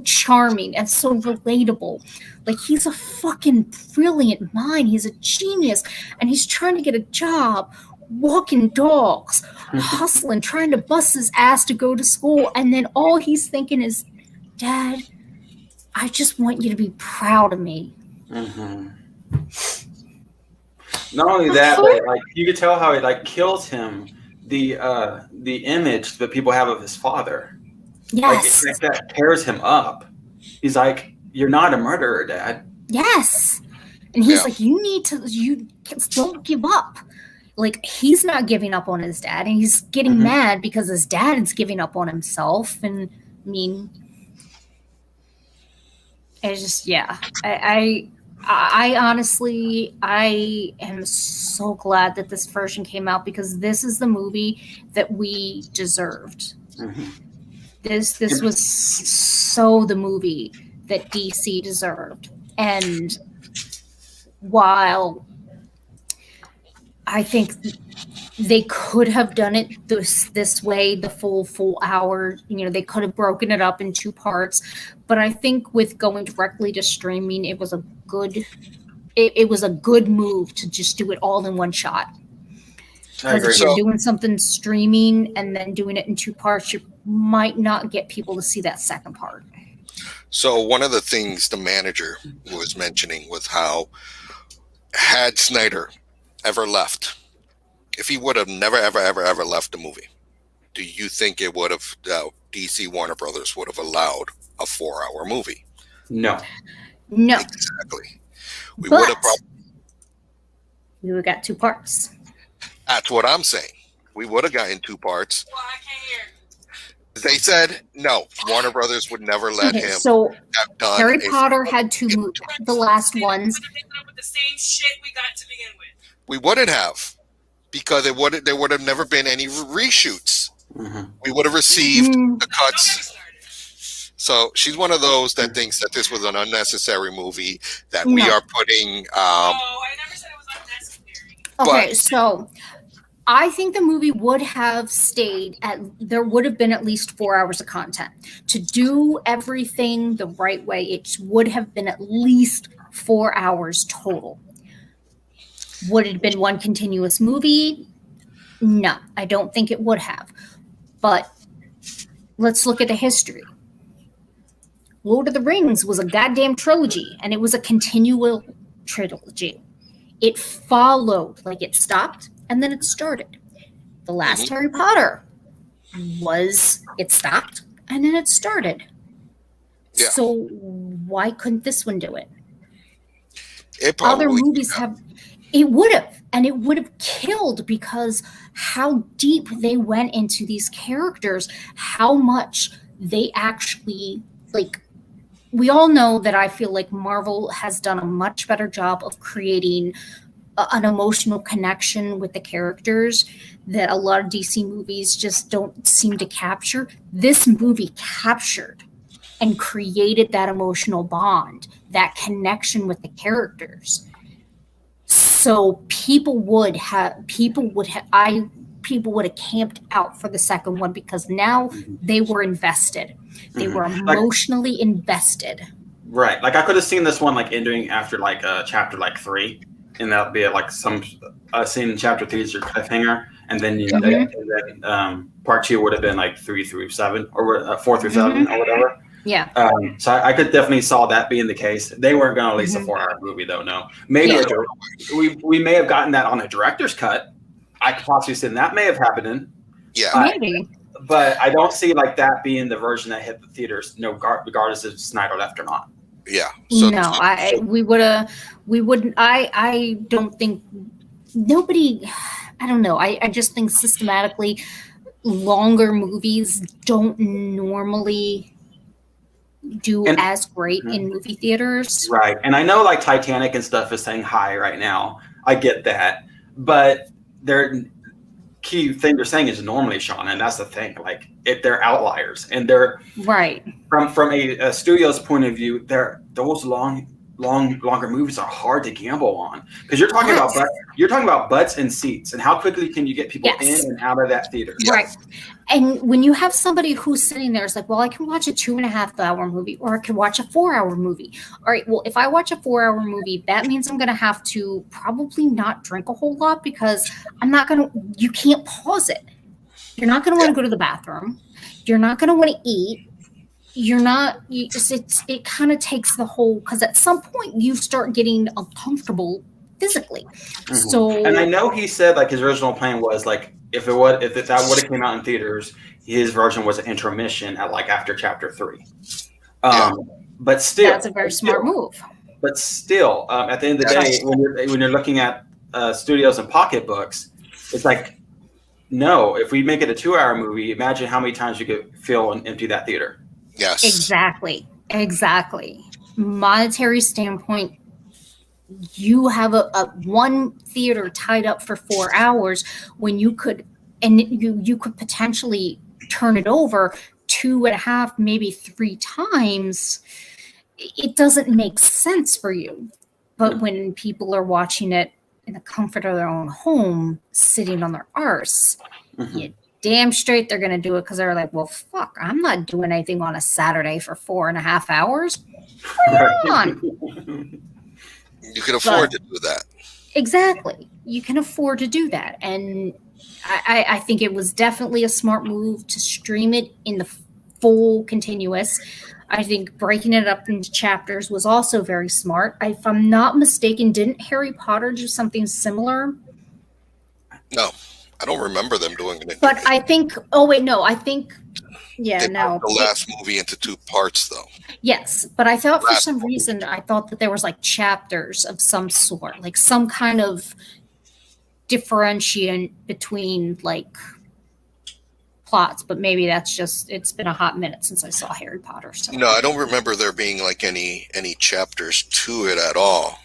charming and so relatable. Like, he's a fucking brilliant mind. He's a genius, and he's trying to get a job, walking dogs, hustling, trying to bust his ass to go to school, and then all he's thinking is, Dad, I just want you to be proud of me. Mm-hmm. Not only that, but like you could tell how it like kills him the image that people have of his father. Yes, like that tears him up. He's like, you're not a murderer, Dad. Yes, and he's like, you don't give up. Like, he's not giving up on his dad, and he's getting mad because his dad is giving up on himself. And I mean, it's just I honestly, I am so glad that this version came out, because this is the movie that we deserved. Mm-hmm. This was so the movie that DC deserved. And while I think they could have done it this way, the full hour, they could have broken it up in 2 parts, But I think with going directly to streaming, it was a good move to just do it all in one shot. I agree. Because if you're doing something streaming and then doing it in 2 parts, you might not get people to see that second part. So one of the things the manager was mentioning was how had Snyder ever left, if he would have never, ever, ever, ever left the movie, do you think it would have, DC Warner Brothers would have allowed a 4-hour movie? No. Exactly. We But would have we would have got 2 parts. That's what I'm saying. We would have gotten 2 parts. Well, I can't hear. They said no. Warner Brothers would never let him. So have done Harry Potter had to move the last ones. The same shit we got to begin with. We wouldn't have, because there would have never been any reshoots. Mm-hmm. We would have received the cuts. So she's one of those that thinks that this was an unnecessary movie, that we are putting. I never said it was unnecessary. Okay, so I think the movie would have there would have been at least 4 hours of content. To do everything the right way, it would have been at least 4 hours total. Would it have been one continuous movie? No, I don't think it would have. But let's look at the history. Lord of the Rings was a goddamn trilogy, and it was a continual trilogy. It followed, like it stopped, and then it started. The last Harry Potter it stopped, and then it started. Yeah. So why couldn't this one do it? Other movies it would have, and it would have killed, because how deep they went into these characters, how much they actually, like, we all know that I feel like Marvel has done a much better job of creating an emotional connection with the characters that a lot of DC movies just don't seem to capture. This movie captured and created that emotional bond, that connection with the characters. So people would have camped out for the second one, because now they were invested. They were emotionally invested. Right. Like I could have seen this one like ending after like chapter like 3, and that'd be like some scene in chapter 3 is your cliffhanger, and then part 2 would have been like 3 through 7 or 4 through 7 or whatever. Yeah. So I could definitely saw that being the case. They weren't going to release a 4-hour movie though. No, maybe we may have gotten that on a director's cut. I could possibly see that may have happened. Maybe. But I don't see like that being the version that hit the theaters, regardless if Snyder left or not. Yeah. So, no, we wouldn't. I don't think nobody. I don't know. I just think systematically, longer movies don't normally do as great in movie theaters. Right. And I know like Titanic and stuff is saying high right now. I get that, but they're. Key thing they're saying is normally, Sean, and that's the thing. Like, if they're outliers, and they're right from a studio's point of view, those longer movies are hard to gamble on, because you're talking about butts and seats, and how quickly can you get people in and out of that theater? Right. And when you have somebody who's sitting there, it's like, well, I can watch a 2.5-hour movie, or I can watch a 4-hour movie. All right, well, if I watch a 4-hour movie, that means I'm going to have to probably not drink a whole lot, because you can't pause it. You're not going to want to go to the bathroom. You're not going to want to eat. It kind of takes the whole, because at some point you start getting uncomfortable physically. So, and I know he said like his original plan was like, if that would have came out in theaters, his version was an intermission at like after chapter 3. But still, that's a very smart move. But still, at the end of the day, when you're looking at studios and pocketbooks, it's like, no, if we make it a 2-hour movie, imagine how many times you could fill and empty that theater. Yes. Exactly. Monetary standpoint, you have a one theater tied up for 4 hours when you could potentially turn it over 2.5, maybe 3 times. It doesn't make sense for you. But when people are watching it in the comfort of their own home, sitting on their arse, damn straight they're going to do it because they're like, well, fuck, I'm not doing anything on a Saturday for 4.5 hours. Come on. You can afford to do that. Exactly. You can afford to do that. And I think it was definitely a smart move to stream it in the full continuous. I think breaking it up into chapters was also very smart. If I'm not mistaken, didn't Harry Potter do something similar? No, I don't remember them doing it. But I think, oh wait, no, I think, yeah, they no. broke the last movie into 2 parts, though. Yes, but I thought for Last some movie. reason, I thought that there was like chapters of some sort, like some kind of differentiation between like plots, but maybe that's just, it's been a hot minute since I saw Harry Potter. So. No, I don't remember there being like any chapters to it at all.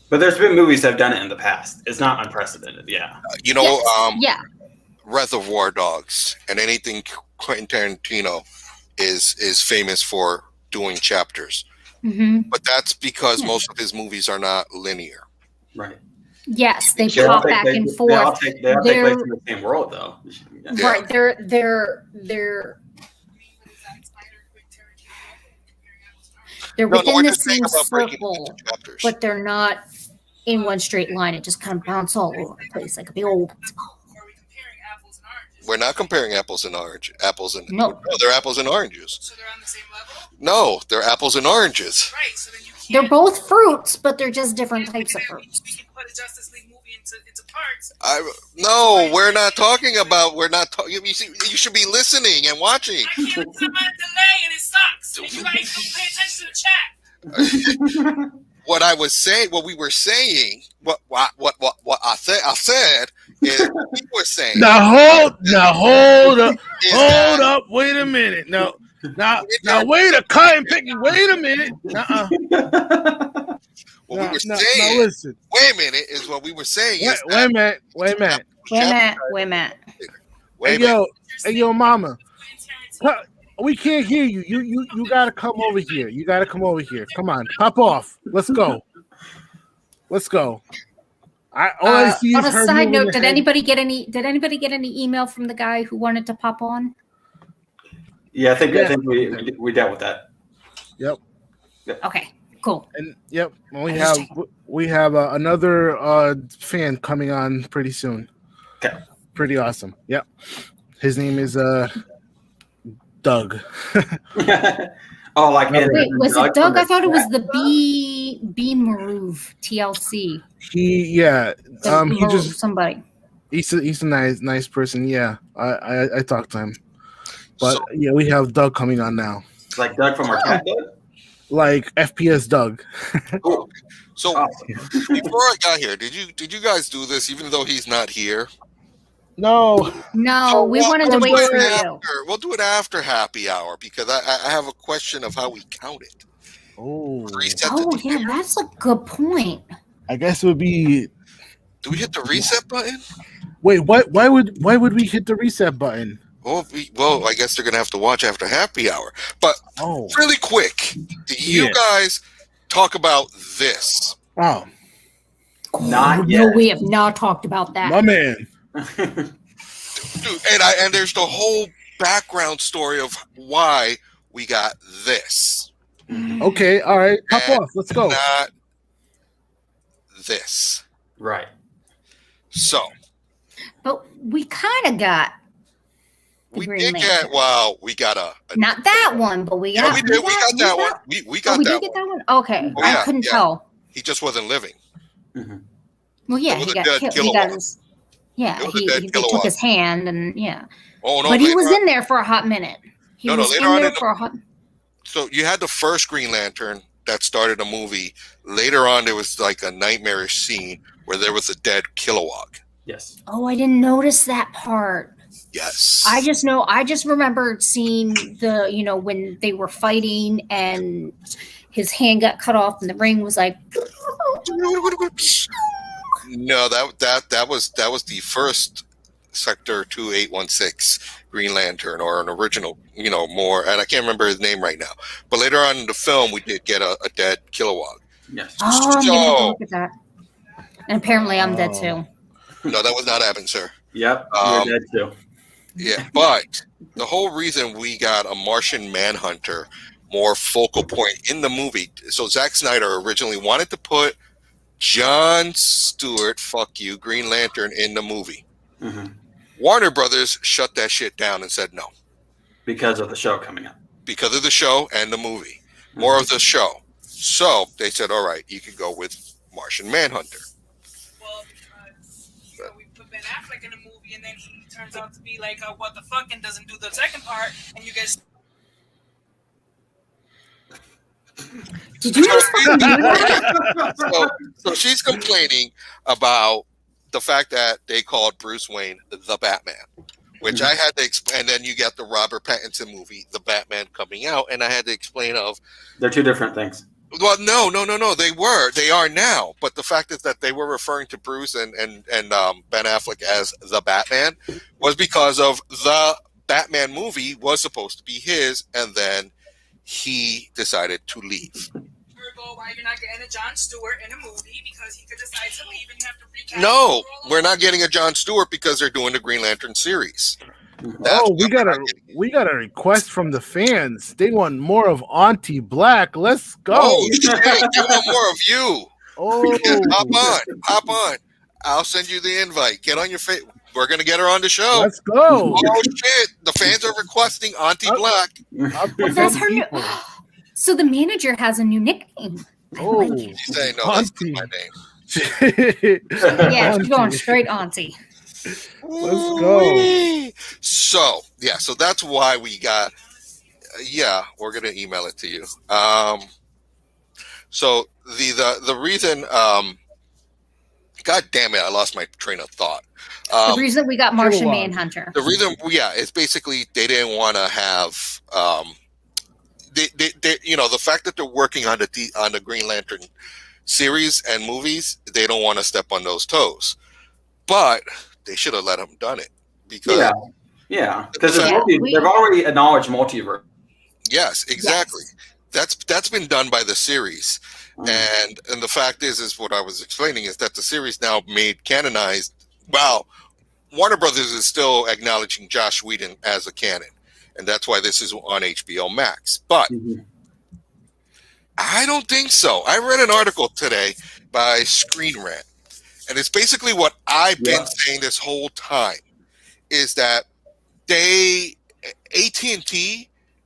But there's been movies that have done it in the past. It's not unprecedented. Yeah. You know, Yes, yeah. Reservoir Dogs and anything Quentin Tarantino is famous for doing chapters. Mm-hmm. But that's because most of his movies are not linear. Right. Yes, they pop back and forth. They all take place in the same world, though. Yeah. Right, they're within the same circle, but they're not in one straight line. It just kind of bounces all over the place like a big old. We're not comparing apples and oranges. No, they're apples and oranges. So they're on the same level? No, they're apples and oranges. Right, so then you can't. they're both fruits, but they're just different types of fruits. We can put a Justice League movie into parts. No, we're not talking about. We're not talking. You should be listening and watching. I can't because I'm on a delay and it sucks. And you guys don't pay attention to the chat. What we were saying, what I said is we were saying. Now hold up, wait a minute. Now wait a cotton picking. Wait a minute. What we were saying. Now listen. Wait a minute is what we were saying. Wait a minute. Hey yo, mama. We can't hear you. You gotta come over here. Come on, pop off. Let's go. All I see On is a her side moving note, did ahead. anybody get any email from the guy who wanted to pop on? Yeah, I think we dealt with that. Yep. Okay, cool. And yep, we have another fan coming on pretty soon. Okay. Pretty awesome. Yep. His name is Doug. Oh, like Wait, was it Doug? I thought it was the B Maruv TLC. He just somebody. He's a nice person. Yeah, I talked to him. But yeah, we have Doug coming on now. Like Doug from our cat. Like FPS Doug. Cool. So before I got here, did you guys do this even though he's not here? No, we wanted to wait for you. We'll do it after happy hour because I have a question of how we count it. Oh, yeah, that's a good point. I guess it would be. Do we hit the reset button? Wait, why would we hit the reset button? Well, I guess they're gonna have to watch after happy hour. But really quick, do you guys talk about this? Oh, not yet. No, we have not talked about that. My man. Dude, and there's the whole background story of why we got this. Okay, all right, pop off. Let's go. Not this. Right. So. But we kind of got. We did get. Well, we got a not that one, but we got. Yeah, we did. We got that one. We got that one. Get that one. Okay, Oh, yeah, I couldn't tell. He just wasn't living. Mm-hmm. Well, yeah, he got killed. He got his. Yeah, they took his hand and yeah. Oh no! But he was in there for a hot minute. He was later in on there for a hot. So you had the first Green Lantern that started a movie. Later on, there was like a nightmarish scene where there was a dead Kilowog. Yes. Oh, I didn't notice that part. Yes. I just remember seeing when they were fighting and his hand got cut off and the ring was like. No, that was the first Sector 2816 Green Lantern or an original, more, and I can't remember his name right now. But later on in the film, we did get a dead Kilowog. Yes. Oh, I'm gonna have to look at that. And apparently, I'm dead too. No, that was not happening, sir. Yep, you're dead too. Yeah, but the whole reason we got a Martian Manhunter more focal point in the movie. So Zack Snyder originally wanted to put John Stewart, fuck you, Green Lantern in the movie. Mm-hmm. Warner Brothers shut that shit down and said no. Because of the show coming up. Because of the show and the movie. More of the show. So they said, all right, you can go with Martian Manhunter. Well, because we put Ben Affleck in a movie, and then he turns out to be like, what the fuck, and doesn't do the second part, and you guys. Did you just fucking do that? So she's complaining about the fact that they called Bruce Wayne the Batman, which I had to explain. And then you got the Robert Pattinson movie, The Batman, coming out, and I had to explain they're two different things. Well, no. They are now. But the fact is that they were referring to Bruce and Ben Affleck as the Batman was because of the Batman movie was supposed to be his, and then he decided to leave. Why you're not getting a Jon Stewart in a movie because he could decide to leave and you have to recast. No, we're not getting a Jon Stewart because they're doing the Green Lantern series. We got a request from the fans. They want more of Auntie Black. Let's go. Oh shit! They want more of you. Oh, hop on. I'll send you the invite. Get on your face. We're gonna get her on the show. Let's go. Oh shit! The fans are requesting Auntie Black. Well, that's her new. So the manager has a new nickname. Oh, She's saying no. That's not my name. Yeah, she's going straight Auntie. Let's go. So that's why we got. We're gonna email it to you. So the reason. God damn it! I lost my train of thought. The reason we got Martian Manhunter. The reason, it's basically they didn't want to have. They the fact that they're working on the Green Lantern series and movies, they don't want to step on those toes. But they should have let them done it because because they've already acknowledged multiverse. Yes, exactly. Yes. That's been done by the series, and the fact is what I was explaining is that the series now made canonized. Well, Warner Brothers is still acknowledging Joss Whedon as a canon. And that's why this is on HBO Max. But I don't think so. I read an article today by Screen Rant. And it's basically what I've been saying this whole time. Is that AT&T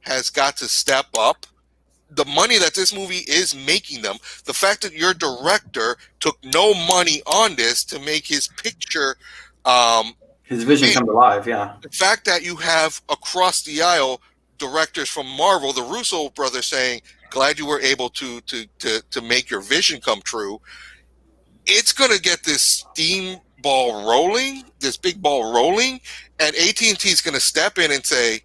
has got to step up. The money that this movie is making them. The fact that your director took no money on this to make his picture... his vision come to life, yeah. The fact that you have across the aisle directors from Marvel, the Russo brothers, saying, "Glad you were able to make your vision come true." It's gonna get this steam ball rolling, this big ball rolling, and AT&T is gonna step in and say,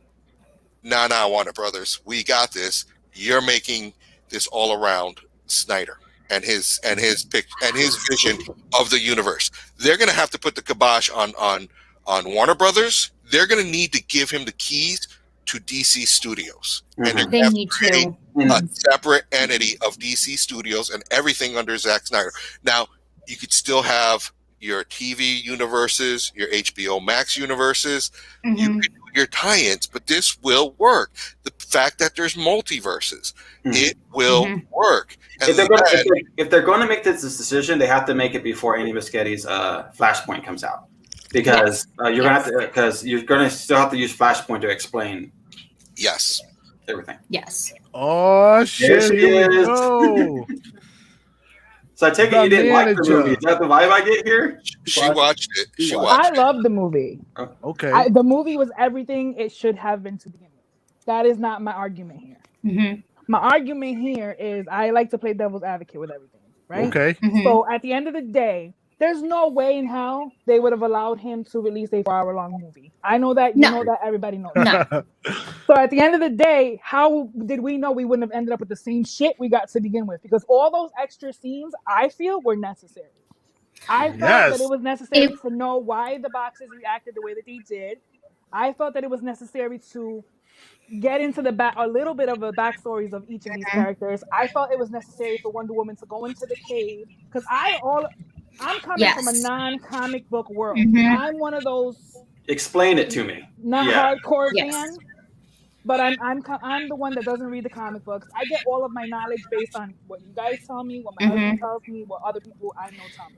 "Nah, Warner Brothers, we got this. You're making this all around Snyder." And his pick and his vision of the universe. They're gonna have to put the kibosh on Warner Brothers. They're gonna need to give him the keys to DC Studios, and they're gonna have to create a separate entity of DC Studios and everything under Zack Snyder. Now, you could still have your TV universes, your HBO Max universes. You could do your tie-ins, but this will work. The fact that there's multiverses, it will work. And if they're going to make this decision, they have to make it before Andy Muschietti's Flashpoint comes out, because you're going to still have to use Flashpoint to explain. Yes. Everything. Yes. Oh shit! Here we go. So I take it you didn't like the movie. Is that the vibe I get here? She watched it. She watched it. I love the movie. Okay. The movie was everything it should have been to begin with. That is not my argument here. My argument here is I like to play devil's advocate with everything, right? Okay. So at the end of the day, there's no way in hell they would have allowed him to release a 4-hour-long movie. I know that. You know that. Everybody knows that. So at the end of the day, how did we know we wouldn't have ended up with the same shit we got to begin with? Because all those extra scenes, I feel, were necessary. I felt that it was necessary to know why the boxes reacted the way that they did. I felt that it was necessary to get into a little bit of the backstories of each of these characters. I felt it was necessary for Wonder Woman to go into the cave, because I'm coming from a non-comic book world. I'm one of those. Explain it to me. Not hardcore fan, but I'm the one that doesn't read the comic books. I get all of my knowledge based on what you guys tell me, what my husband tells me, what other people I know tell me.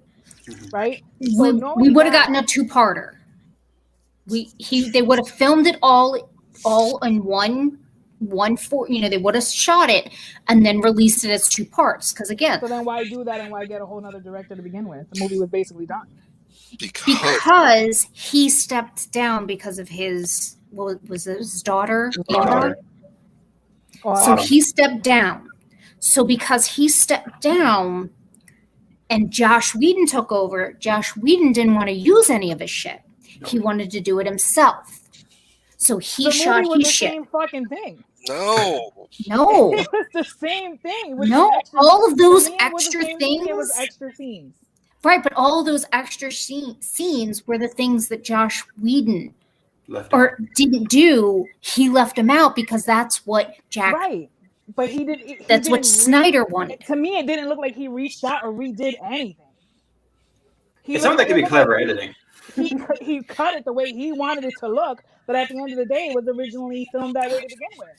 Right? So we would have gotten a two-parter. They would have filmed it all in one they would have shot it and then released it as 2 parts. Because again, so then why do that and why get a whole nother director to begin with? The movie was basically done. Because he stepped down because of his his daughter, Amber. So he stepped down. So because he stepped down and Josh Whedon took over, Josh Whedon didn't want to use any of his shit. He wanted to do it himself. So he shot his shit. Same fucking thing. No. It was the same thing. All of those extra things. It was extra scenes. Right, but all of those extra scenes were the things that Josh Whedon didn't do. He left them out because that's what Jack. Right, but he did. That's what Snyder wanted. To me, it didn't look like he reached out or redid anything. It's something that could be clever editing. He cut it the way he wanted it to look, but at the end of the day, it was originally filmed that way to begin with.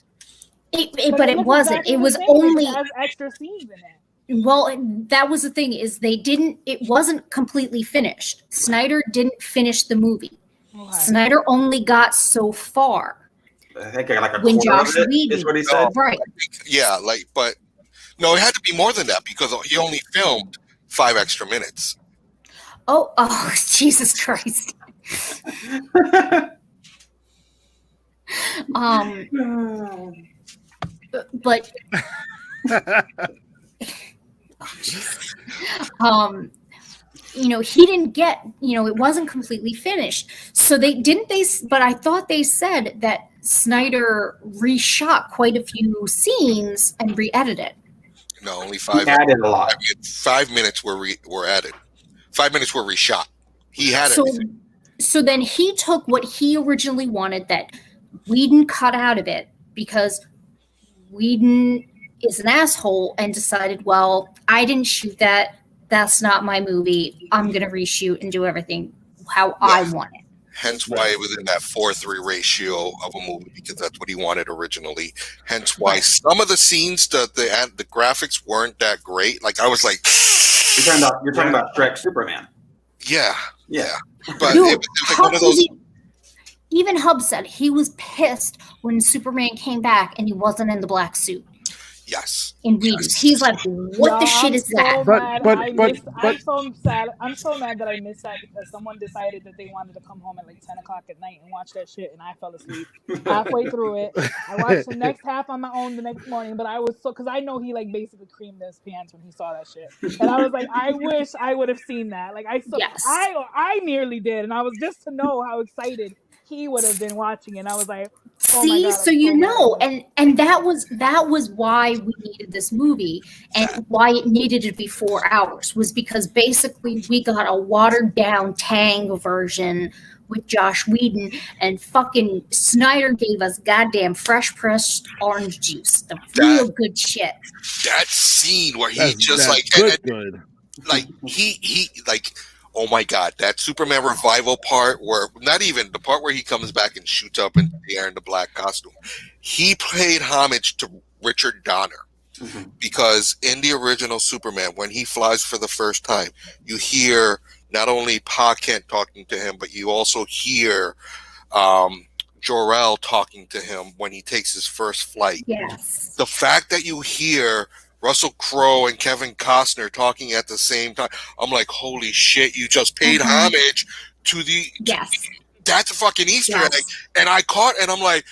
But it wasn't. Exactly it was only has extra scenes in it. Well, that was the thing is it wasn't completely finished. Snyder didn't finish the movie. Okay. Snyder only got so far. I think like a when quarter Josh of it Whedon, is what he said. Right. Yeah, but no, it had to be more than that because he only filmed 5 extra minutes. Oh, Jesus Christ. But he didn't get, it wasn't completely finished. So but I thought they said that Snyder reshot quite a few scenes and re-edited. No, only 5. He added a lot. 5 minutes were added. 5 minutes were reshot. He had it. So then he took what he originally wanted that Whedon cut out of it because Whedon is an asshole and decided, well, I didn't shoot that. That's not my movie. I'm going to reshoot and do everything how I want it. Hence why it was in that 4:3 ratio of a movie because that's what he wanted originally. Hence why some of the scenes, the graphics weren't that great. Like I was like, you're talking about Shrek Superman. Yeah. But Dude, it was like one of those. Even Hub said he was pissed when Superman came back and he wasn't in the black suit. Yes. In Whedon's. He's like, what the shit is that? I'm so mad that I missed that because someone decided that they wanted to come home at like 10 o'clock at night and watch that shit, and I fell asleep halfway through it. I watched the next half on my own the next morning, but I was because I know he like basically creamed his pants when he saw that shit, and I was like, I wish I would have seen that. Like I nearly did, and I was just to know how excited he would have been watching it. And I was like, see, so and that was why we needed this movie and why it needed to be 4 hours was because basically we got a watered down Tang version with Josh Whedon and fucking Snyder gave us goddamn fresh pressed orange juice, the real good shit. That scene where he good. Like he like. Oh my God, that Superman revival part where not even the part where he comes back and shoots up into the air in the black costume. He paid homage to Richard Donner because in the original Superman, when he flies for the first time, you hear not only Pa Kent talking to him, but you also hear Jor-El talking to him when he takes his first flight. Yes. The fact that you hear Russell Crowe and Kevin Costner talking at the same time. I'm like, holy shit, you just paid homage to the... Yes. That's a fucking Easter egg. And I caught, and I'm like,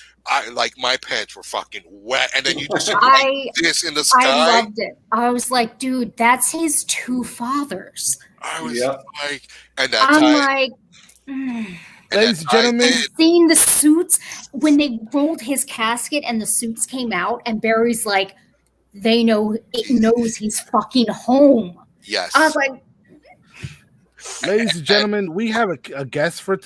my pants were fucking wet. And then you just see like this in the sky. I loved it. I was like, dude, that's his 2 fathers. I was like... And that I'm time, like... Ladies and gentlemen, seeing the suits, when they rolled his casket and the suits came out, and Barry's like, it knows he's fucking home. Yes. I was like, ladies and gentlemen, we have a guest for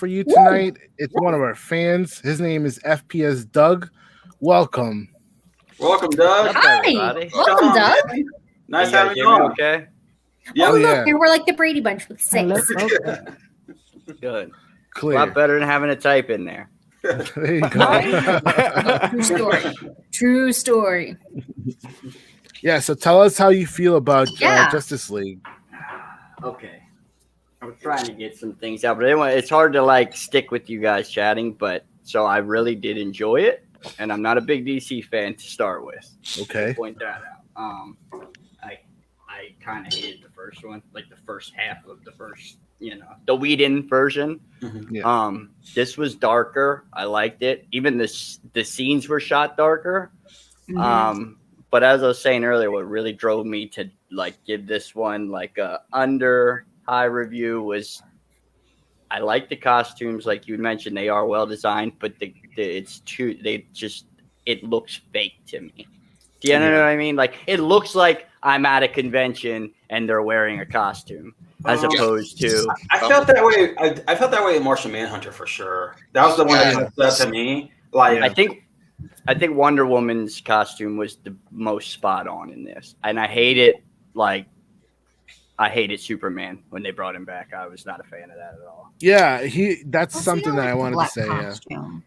you tonight. It's one of our fans. His name is FPS Doug. Welcome. Welcome, Doug. Hi. Welcome, Doug. Nice having you on. Okay. Yeah. Oh, look, yeah. they were like the Brady Bunch with 6. Okay. Good. Clear. A lot better than having a type in there. There you go. True story. True story. Yeah, so tell us how you feel about Yeah. Justice League. Okay. I'm trying to get some things out, but anyway, it's hard to like stick with you guys chatting, but so I really did enjoy it, and I'm not a big DC fan to start with. Okay. Point that out. I kind of hated the first one, like the first half of the first, the Whedon version. Mm-hmm. Yeah. This was darker. I liked it. Even the scenes were shot darker. Mhm. But as I was saying earlier, what really drove me to like give this one like a under high review was I like the costumes, like you mentioned, they are well designed, but it looks fake to me. Do you know what I mean? Like it looks like I'm at a convention and they're wearing a costume, as opposed to. I felt that way. I felt that way in Martian Manhunter for sure. That was the one that stood to me. Like I think Wonder Woman's costume was the most spot on in this, and I hated Superman when they brought him back. I was not a fan of that at all. Yeah, that's Well, something that I wanted to black say. costume.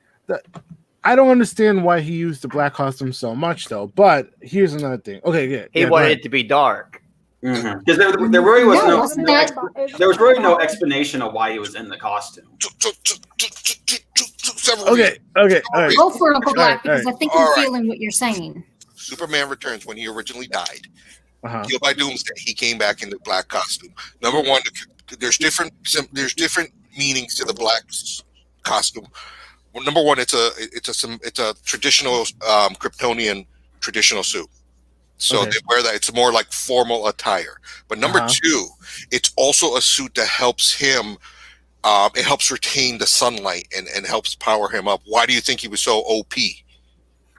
I don't understand why he used the black costume so much, though. But here's another thing. Okay, good. He wanted it to be dark. Because there really was No, there was really no explanation of why he was in the costume. Okay. All right. Go for it, Uncle Black, because I think I'm All right. feeling what you're saying. Superman Returns, when he originally died, Uh-huh. killed by Doomsday, he came back in the black costume. Number one, there's different meanings to the black costume. Well, number one, it's a traditional Kryptonian traditional suit. So Okay. they wear that. It's more like formal attire. But number two, it's also a suit that helps him. It helps retain the sunlight and helps power him up. Why do you think he was so OP?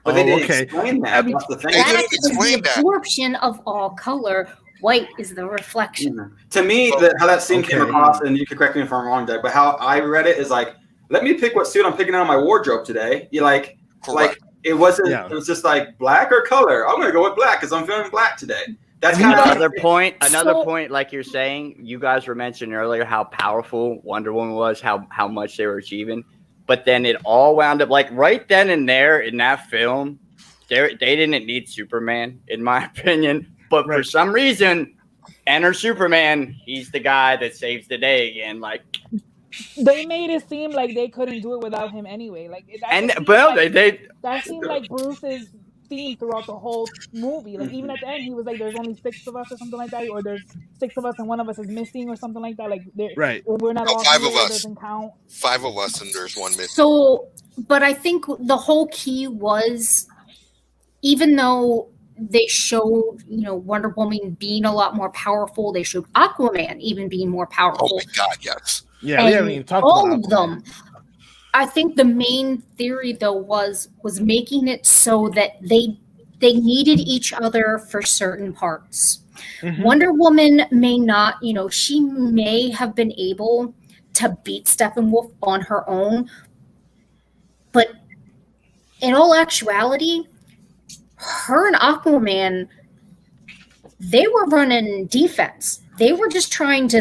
But they didn't explain that. That's the thing. They didn't Black is explain the that. absorption of all color. White is the reflection. To me, how that scene came across, and you can correct me if I'm wrong, Doug, but how I read it is like, let me pick what suit I'm picking out of my wardrobe today. You like it wasn't. Yeah. It was just like black or color. I'm gonna go with black because I'm feeling black today. That's kind Another point, like you're saying, you guys were mentioning earlier how powerful Wonder Woman was, how much they were achieving, but then it all wound up like right then and there in that film, they didn't need Superman, in my opinion. But for some reason, enter Superman. He's the guy that saves the day again. Like they made it seem like they couldn't do it without him anyway. Like that seemed like Bruce's theme throughout the whole movie. Like even at the end, he was like, "There's only 6 of us" or something like that, or "There's 6 of us and 1 of us is missing" or something like that. Like we're not all 5 here, of us. it doesn't count. 5 of us, and there's 1 missing. So, but I think the whole key was, even though they showed, Wonder Woman being a lot more powerful, they showed Aquaman even being more powerful. Oh my God, yes. Yeah, we haven't even talked all about of them. I think the main theory though was making it so that they needed each other for certain parts. Mm-hmm. Wonder Woman may not, she may have been able to beat Steppenwolf on her own, but in all actuality, her and Aquaman, they were running defense. They were just trying to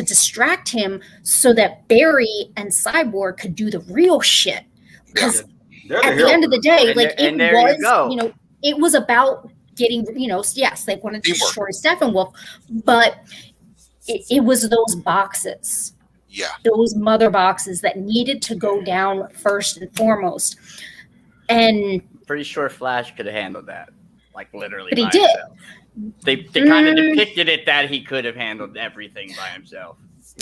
distract him so that Barry and Cyborg could do the real shit. Because at the end of the day, it was about getting, yes, they wanted to destroy Steppenwolf, but it was those boxes. Yeah. Those mother boxes that needed to go down first and foremost. And pretty sure Flash could have handled that, like literally. But he did. They kind of depicted it that he could have handled everything by himself.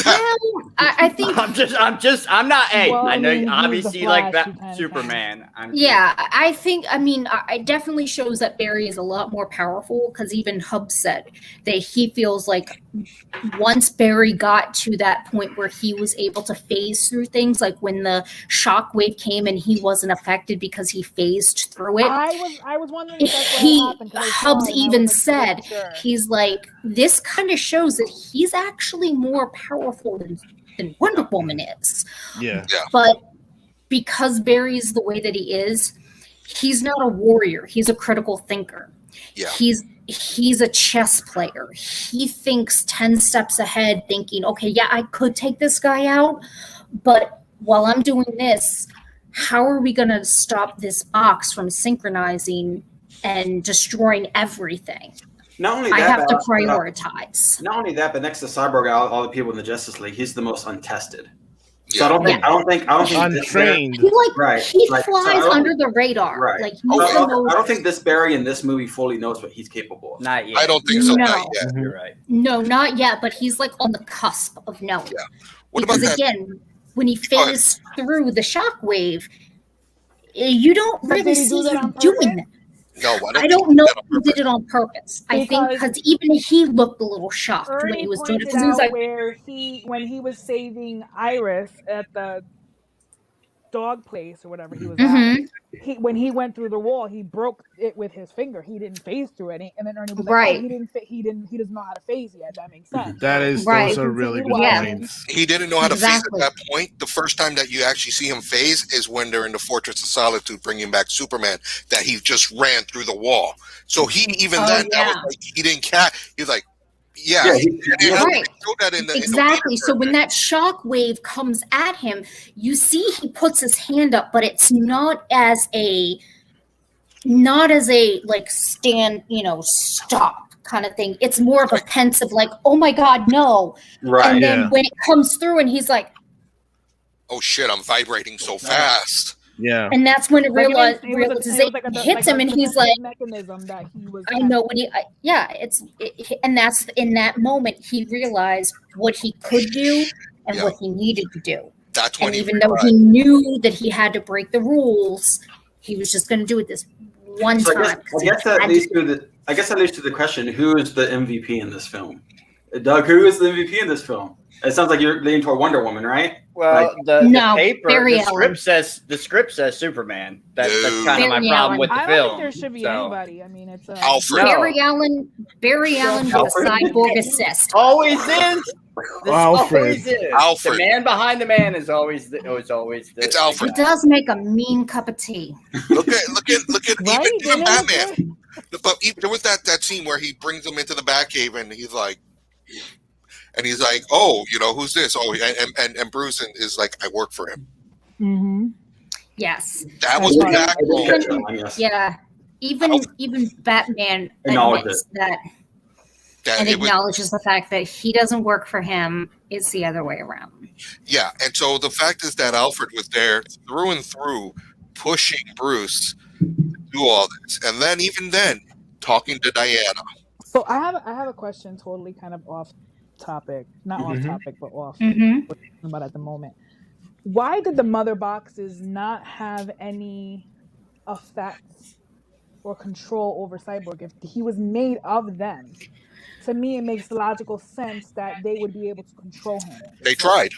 Well, I think I'm not. Hey, Well, I know he's obviously the like Flash, that Superman. I think. It definitely shows that Barry is a lot more powerful because even Hub said that he feels like once Barry got to that point where he was able to phase through things, like when the shockwave came and he wasn't affected because he phased through it. I was wondering if that's what happened. Hubs even said he's like, this kind of shows that he's actually more powerful than Wonder Woman is. Yeah. But because Barry's the way that he is, he's not a warrior. He's a critical thinker. Yeah. he's a chess player. He thinks 10 steps ahead, thinking, okay, yeah, I could take this guy out, but while I'm doing this, how are we going to stop this box from synchronizing and destroying everything? Not only I that, have to prioritize. Not only that, but next to Cyborg, all the people in the Justice League, he's the most untested. So Yeah. I don't think untrained. He flies under the radar. Right. Like I don't think this Barry in this movie fully knows what he's capable of. Not yet. I don't think so. No. Not yet. You're right. No, not yet, but he's like on the cusp of knowing. Yeah. What because about that? again, when he phased through the shockwave, you don't really see him doing that. No, I don't know if he did it on purpose. I think because even he looked a little shocked when he was doing it. He was like, when he was saving Iris at the dog place or whatever he was at, when he went through the wall, he broke it with his finger. He didn't phase through it, and then Ernie was like, "Oh, he doesn't know how to phase yet." That makes sense. Those are really good points. He didn't know how to phase at that point. The first time that you actually see him phase is when they're in the Fortress of Solitude, bringing back Superman. That he just ran through the wall. So he that was like he didn't catch. He was like. Yeah, right. Exactly. So when that shock wave comes at him, you see he puts his hand up, but it's not as a like stand, stop kind of thing. It's more of a pensive, like, oh my God, no. Right. And then when it comes through and he's like, oh shit, I'm vibrating so fast. Yeah. And that's when it hits him, and he's like, mechanism that he was. I know when and that's in that moment he realized what he could do and what he needed to do. That's when even though he knew that he had to break the rules, he was just going to do it this one time. I guess that leads to the question: who is the MVP in this film? Doug, who is the MVP in this film? It sounds like you're leaning toward Wonder Woman, right? Well, the script says Superman. That's kind of my problem with the film. I don't think there should be anybody. I mean, it's Alfred. Barry Allen with a cyborg assist. Always is. Alfred. The man behind the man is always the. It's Alfred. It does make a mean cup of tea. Look at even Batman. But there was that scene where he brings him into the Batcave and he's like. And he's like, oh, who's this? Oh, and Bruce is like, I work for him. Mm-hmm. Yes. That was even Batman admits that and acknowledges the fact that he doesn't work for him. It's the other way around. Yeah, and so the fact is that Alfred was there through and through, pushing Bruce to do all this, and then even then, talking to Diana. So I have a question, totally kind of off topic, not off topic, but off about at the moment. Why did the mother boxes not have any effects or control over Cyborg if he was made of them? To me, it makes logical sense that they would be able to control him. They tried.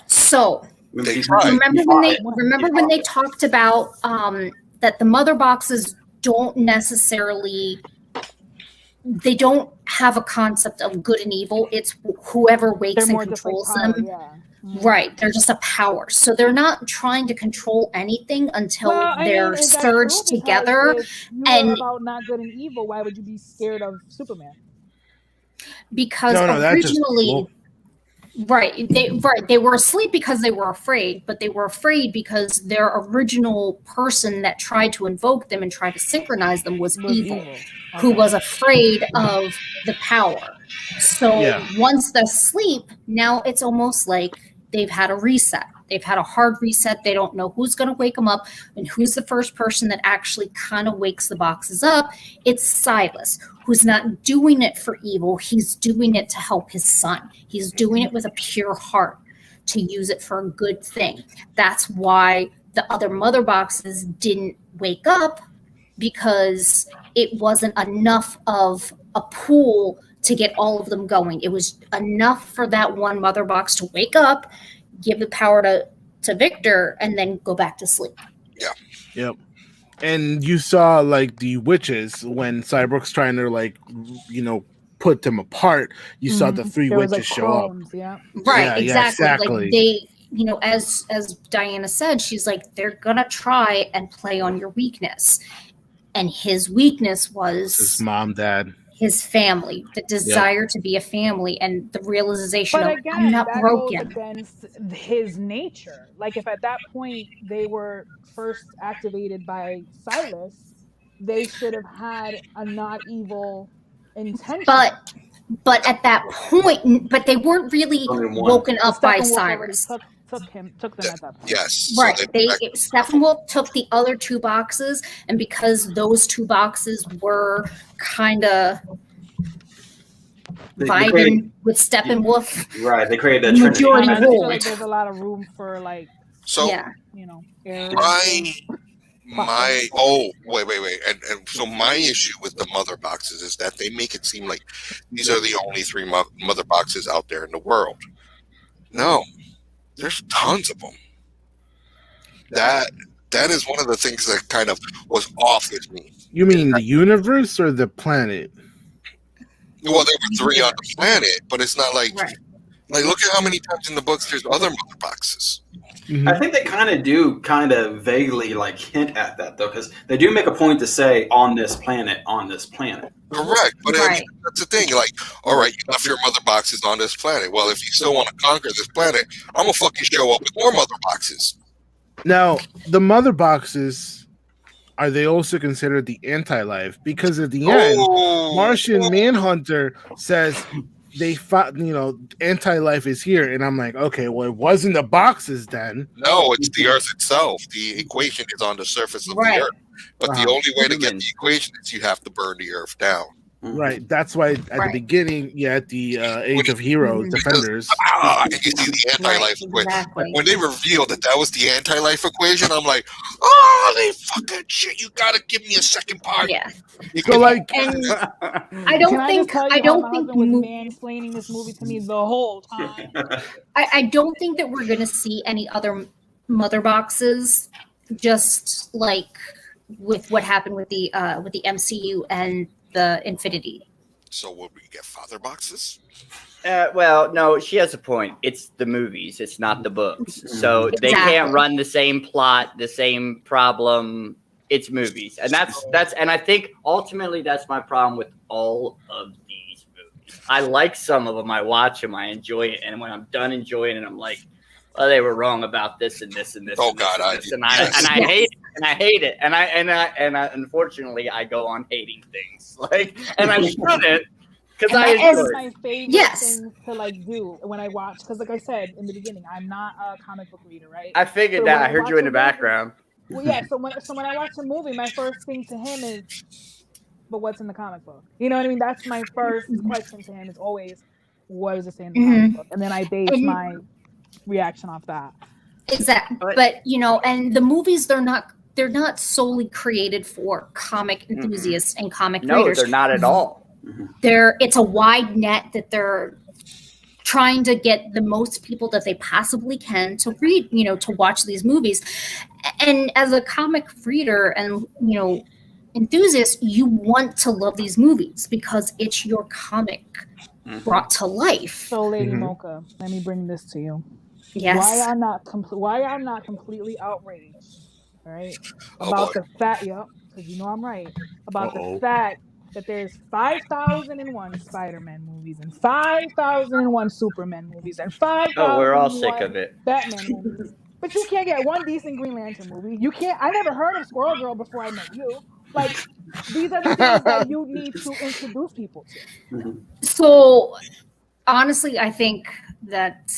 So remember when they talked about that the mother boxes don't necessarily. They don't have a concept of good and evil. It's whoever wakes and controls them. Right. They're just a power. So they're not trying to control anything until they're surged together. And about not good and evil, why would you be scared of Superman? Because originally, they were asleep because they were afraid, but they were afraid because their original person that tried to invoke them and try to synchronize them was evil. Who was afraid of the power. So once they're asleep, now it's almost like they've had a reset. They've had a hard reset. They don't know who's going to wake them up and who's the first person that actually kind of wakes the boxes up. It's Silas, who's not doing it for evil. He's doing it to help his son. He's doing it with a pure heart to use it for a good thing. That's why the other mother boxes didn't wake up, because it wasn't enough of a pool to get all of them going. It was enough for that one mother box to wake up, give the power to Victor, and then go back to sleep. Yeah. Yep. And you saw like the witches when Cyborg's trying to put them apart. You saw the three witches show up. Yeah. Right. Yeah, exactly. Like they, as Diana said, she's like, they're gonna try and play on your weakness. and his weakness was his mom, dad, his family, the desire to be a family, and the realization But of again, I'm not that broken. goes against his nature. Like if at that point they were first activated by Silas, they should have had a not evil intention. But at that point, but they weren't really woken up by Cyrus. Took them at that point. Yes. Right. So Steppenwolf took the other 2 boxes, and because those 2 boxes were kind of vibing with Steppenwolf, right? They created a majority I rule. feel like there's a lot of room for like, errors. Wait. And so my issue with the mother boxes is that they make it seem like these are the only 3 mother boxes out there in the world. No, there's tons of them. That is one of the things that kind of was off with me. You mean the universe or the planet? Well, there were 3 on the planet, but it's not like look at how many times in the books there's other mother boxes. Mm-hmm. I think they kind of vaguely like hint at that though, because they do make a point to say on this planet. Correct, but I mean, that's the thing. Like, all right, you left your mother boxes on this planet. Well, if you still want to conquer this planet, I'm gonna fucking show up with more mother boxes. Now, the mother boxes, are they also considered the anti-life? Because at the end, Martian Manhunter says they found, anti-life is here, and I'm like, okay, well, it wasn't the boxes then. No, it's the Earth itself. The equation is on the surface of the Earth, but the only way to get the equation is you have to burn the Earth down. Right. That's why at the beginning, at the Age of Heroes, Defenders. You see the anti-life equation. Exactly. When they revealed that was the anti-life equation, I'm like, oh, they fucking shit! You gotta give me a second part. Yeah. So like, I don't think was mansplaining this movie to me the whole time. I don't think that we're gonna see any other mother boxes, just like with what happened with the MCU and the Infinity. So will we get father boxes? Well, no, she has a point. It's the movies. It's not the books. So they can't run the same plot, the same problem. It's movies. And that's and I think ultimately that's my problem with all of these movies. I like some of them. I watch them. I enjoy it. And when I'm done enjoying it, I'm like, well, they were wrong about this and this and this. Oh and God, this and I hate it. And I hate it. And I unfortunately I go on hating things. And I shouldn't, because I enjoy my favorite thing to like do when I watch, because like I said in the beginning, I'm not a comic book reader, right? I figured that. I heard you in the background. Well, yeah. So when I watch a movie, my first thing to him is, but what's in the comic book? You know what I mean? That's my first question to him. Is always, what does it say in the comic book? And then I base my reaction off that. Exactly. But and the movies, they're not solely created for comic enthusiasts and comic readers. No, they're not at all. It's a wide net that they're trying to get the most people that they possibly can to read, to watch these movies. And as a comic reader and, enthusiast, you want to love these movies because it's your comic brought to life. So, Lady Mocha, let me bring this to you. Yes. Why I'm not completely outraged, right? About the fact, because I'm right. About the fact that there's 5,001 Spider-Man movies and 5,001 Superman movies and 5,001 we're all sick of it. Batman movies. But you can't get one decent Green Lantern movie. You can't. I never heard of Squirrel Girl before I met you. Like, these are the things that you need to introduce people to. So, honestly, I think that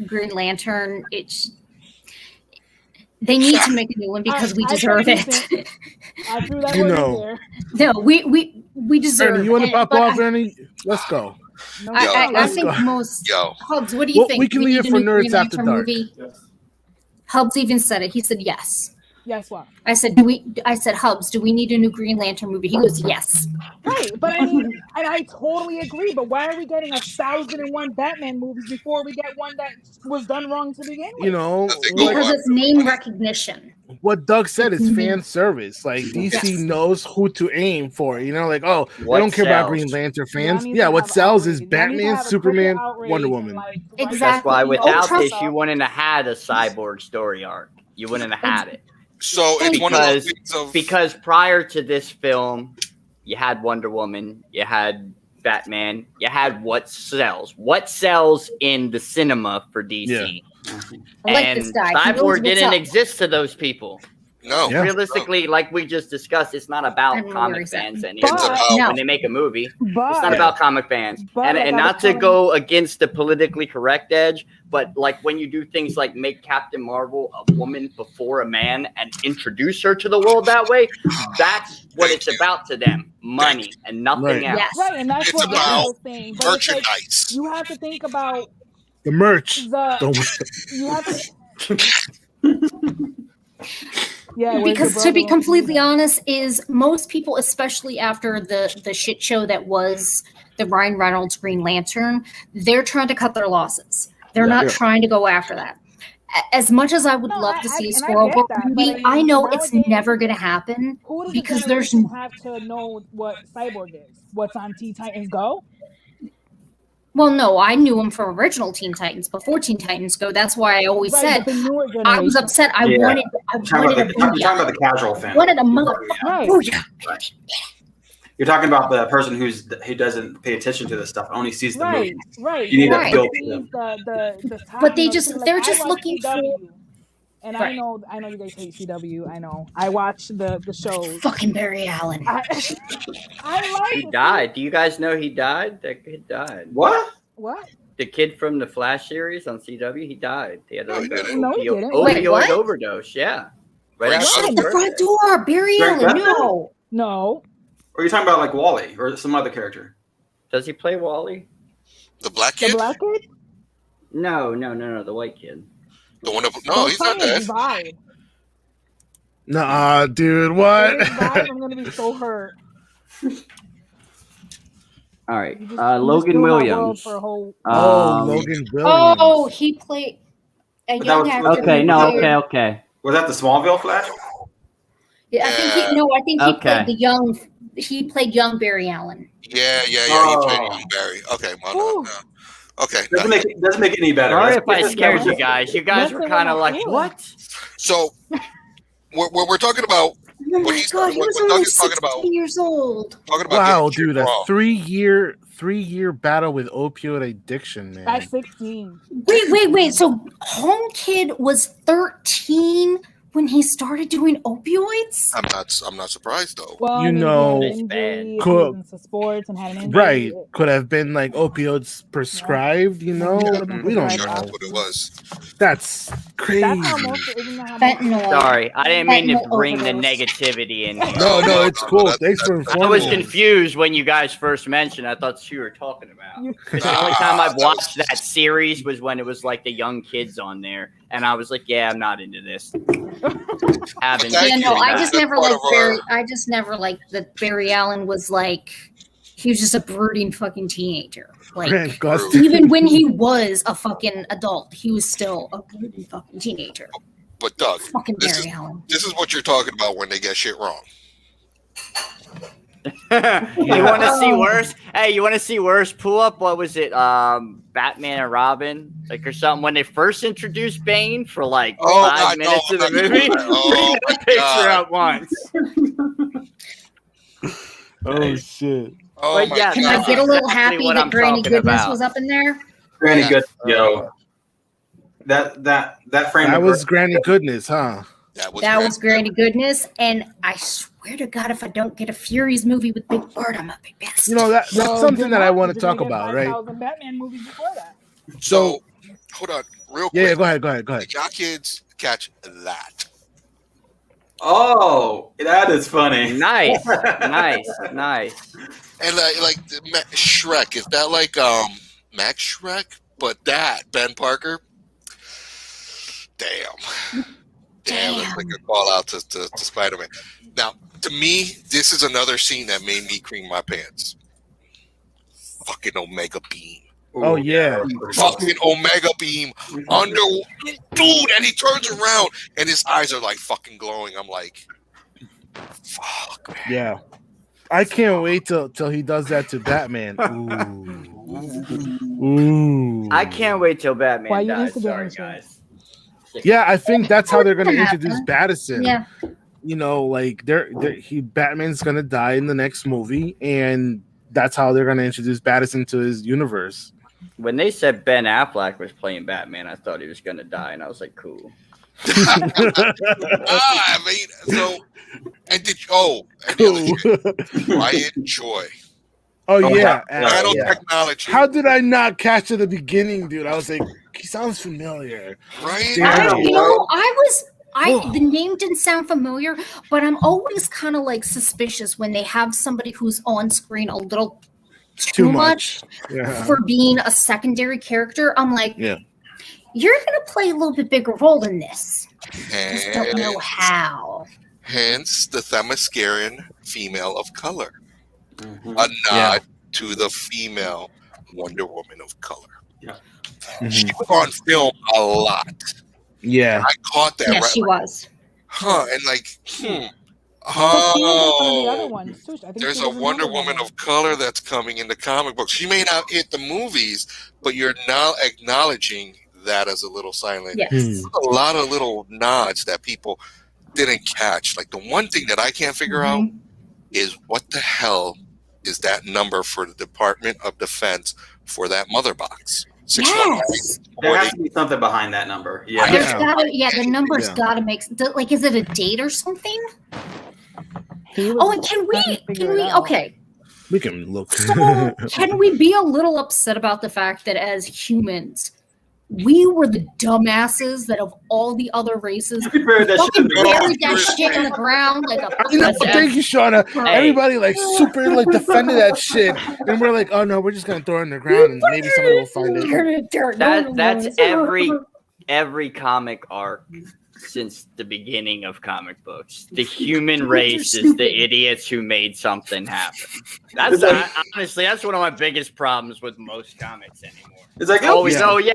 Green Lantern, they need to make a new one because we deserve it. I threw that word in there. No, we deserve Ernie, you want to pop off, Ernie? Let's go. I think most. Hubs, what do you think? We can leave it for Nerds After Dark. Yes. Hubs even said it. He said yes. Yes, what? I said, Hubs, do we need a new Green Lantern movie? He goes, yes. Right, but I mean, and I totally agree, but why are we getting 1,001 Batman movies before we get one that was done wrong to begin with? Because it's name recognition. What Doug said is fan service. Like, DC knows who to aim for. They don't care about Green Lantern fans. Yeah, what sells is Batman, Superman, Wonder Woman. Exactly. That's why without this, you wouldn't have had a cyborg story arc. You wouldn't have had it. So it's one of those things because prior to this film, you had Wonder Woman, you had Batman, you had what sells in the cinema for DC. I like this guy. Cyborg didn't exist to those people. No. Realistically, like we just discussed, it's not about comic fans anymore. It's about when they make a movie. It's not about comic fans. And not to go against the politically correct edge, but like when you do things like make Captain Marvel a woman before a man and introduce her to the world that way, that's what it's about to them. Money and nothing else. Right, and that's it's what about was saying. But merchandise. you have to think about the merch. You have to because to be completely honest, is most people, especially after the shit show that was the Ryan Reynolds Green Lantern, they're trying to cut their losses. They're not trying to go after that. As much as I would love to see a Squirrel Book movie, I know it's never going to happen because there's have to know what Cyborg is. What's on Teen Titans Go? Well, no, I knew him from original Teen Titans before Teen Titans Go. That's why I always said I was upset. I wanted a You're talking about the casual fan. Wanted a motherfucker. Booyah. You're talking about the person who doesn't pay attention to this stuff, only sees the movie. Right. You need to feel but they're just looking for. And I know you guys hate CW. I know. I watch the shows. Fucking Barry Allen. I like He died. Do you guys know he died? That kid died. What? The kid from the Flash series on CW, he died. He had he didn't. opioid overdose. Yeah. Right out the front door. Barry Allen. No. Or are you talking about like Wally or some other character? Does he play Wally? The black kid? The black kid? No. The white kid. The one of he's not dead. Nah, dude, what? I'm gonna be so hurt. All right, Logan Williams. Logan Williams. Oh, he played a young actor. Okay. Was that the Smallville Flash? Yeah, I think he played the young. He played young Barry Allen. Yeah. He played young Barry. Okay, well, no. Okay. Doesn't make it any better. Sorry if I scared you guys. You guys were kind of like, what? So, we're talking about what he's God, he was only 16 years old. Wow, dude, a 3-year battle with opioid addiction, man. At 16. Wait. So Home Kid was 13 when he started doing opioids? I'm not surprised though. Well, could sports and had an injury. Right, could have been like opioids prescribed. You know, we don't know what it was. That's crazy. Fentanyl. Sorry, I didn't mean to bring the negativity in here. No, it's cool. Thanks for informing. I was confused when you guys first mentioned. I thought you were talking about. Because the only time I've watched that series was when it was like the young kids on there. And I was like, yeah, I'm not into this. I just never liked Barry. I just never liked that Barry Allen was like, he was just a brooding fucking teenager. Like, even when he was a fucking adult, he was still a brooding fucking teenager. But Doug, Allen. This is what you're talking about when they get shit wrong. You want to see worse? Hey, you want to see worse? Pull up, what was it? Batman and Robin, like or something. When they first introduced Bane for like 5 minutes of the movie, bring that picture up once. Oh shit! But yeah, can I get a little happy that Granny Goodness was up in there? Granny Goodness, yo. That frame. That was Granny Goodness, huh? That was Granny Goodness, and I swear to God, if I don't get a Furies movie with Big Bird, I'm a big pissed. You know that's something that I want to talk about, right? Batman movies before that. So, hold on, real quick. Yeah, go ahead. Did y'all kids catch that? Oh, that is funny. Nice. And like Shrek, is that like Max Shrek? But that Ben Parker. Damn, that's like a call out to Spider-Man. Now, to me, this is another scene that made me cream my pants. Fucking Omega Beam. Oh yeah, fucking Omega Beam under dude, and he turns around and his eyes are like fucking glowing. I'm like, fuck, man. Yeah, I can't wait till he does that to Batman. Ooh. I can't wait till Batman dies. Sorry, guys. Yeah, I think that's how they're going to introduce Battison. Yeah. You know, like Batman's going to die in the next movie, and that's how they're going to introduce Battison to his universe. When they said Ben Affleck was playing Batman, I thought he was going to die, and I was like, cool. I mean, so I enjoy. Oh yeah, nanotechnology. How did I not catch at the beginning, dude? I was like, he sounds familiar, right? The name didn't sound familiar, but I'm always kind of like suspicious when they have somebody who's on screen a little too much for being a secondary character. I'm like, you're gonna play a little bit bigger role in this. I just don't know how. Hence the Themysciran female of color. A nod to the female Wonder Woman of color. Yeah. She was on film a lot. Yeah. I caught that. Yeah, right? She was. Huh. And like, there's a Wonder Woman of color that's coming in the comic book. She may not hit the movies, but you're now acknowledging that as a little silent. Yes. A lot of little nods that people didn't catch. Like the one thing that I can't figure out is what the hell is that number for the Department of Defense for that mother box? Yes. There has to be something behind that number. Yeah. The number's got to make like, is it a date or something? And can we? Okay. We can look. So can we be a little upset about the fact that as humans, we were the dumbasses that of all the other races fucking buried that shit in the ground like a thank you, Shauna. Everybody like super like defended that shit, and we're like, oh no, we're just gonna throw it in the ground and maybe somebody will find it. That's every comic arc since the beginning of comic books. The human race is the idiots who made something happen. That's honestly, that's one of my biggest problems with most comics anymore. It's like it'll be so dumb.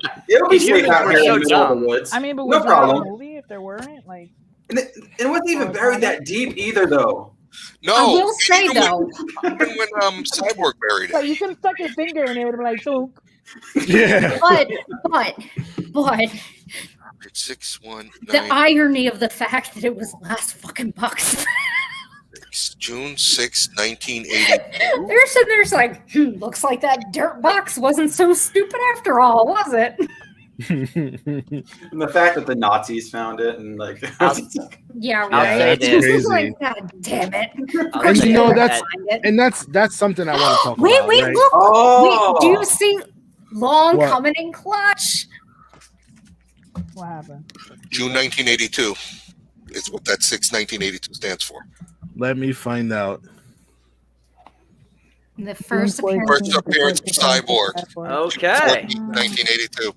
I mean, but was that a movie if there weren't like? And it wasn't even buried that deep either, though. No, I will say though, even when Cyborg buried it, so you could have stuck your finger in it, would have been like, so. Yeah. But 619. The irony of the fact that it was last fucking box. June 6, 1980. There's like, looks like that dirt box wasn't so stupid after all, was it? And the fact that the Nazis found it and like, yeah, right. It was like, God damn it! And you know that's something I want to talk about. Wait, right? Look! Wait, do you see long coming in clutch? What happened? June 1982 is what that 1982 stands for. Let me find out. The first appearance of Cyborg. Okay. 1982.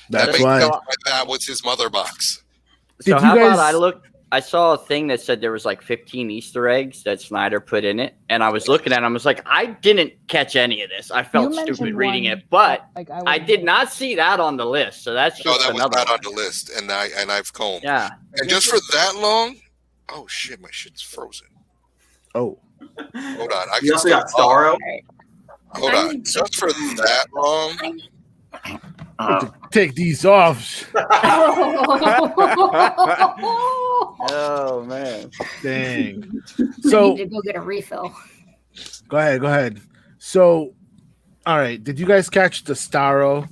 That's why. That was his mother box. So how about I saw a thing that said there was like 15 Easter eggs that Snyder put in it, and I was looking at it, I was like, I didn't catch any of this. I felt stupid reading it, but I did not see that on the list. So that's just that was not on the list, and I've combed. Yeah. And just for that long, oh shit, my shit's frozen. Oh. Hold on. You also got Starro. Hold on. Just for that long. Take these off. Oh man. Dang. So I need to go get a refill. Go ahead. So, all right. Did you guys catch the Starro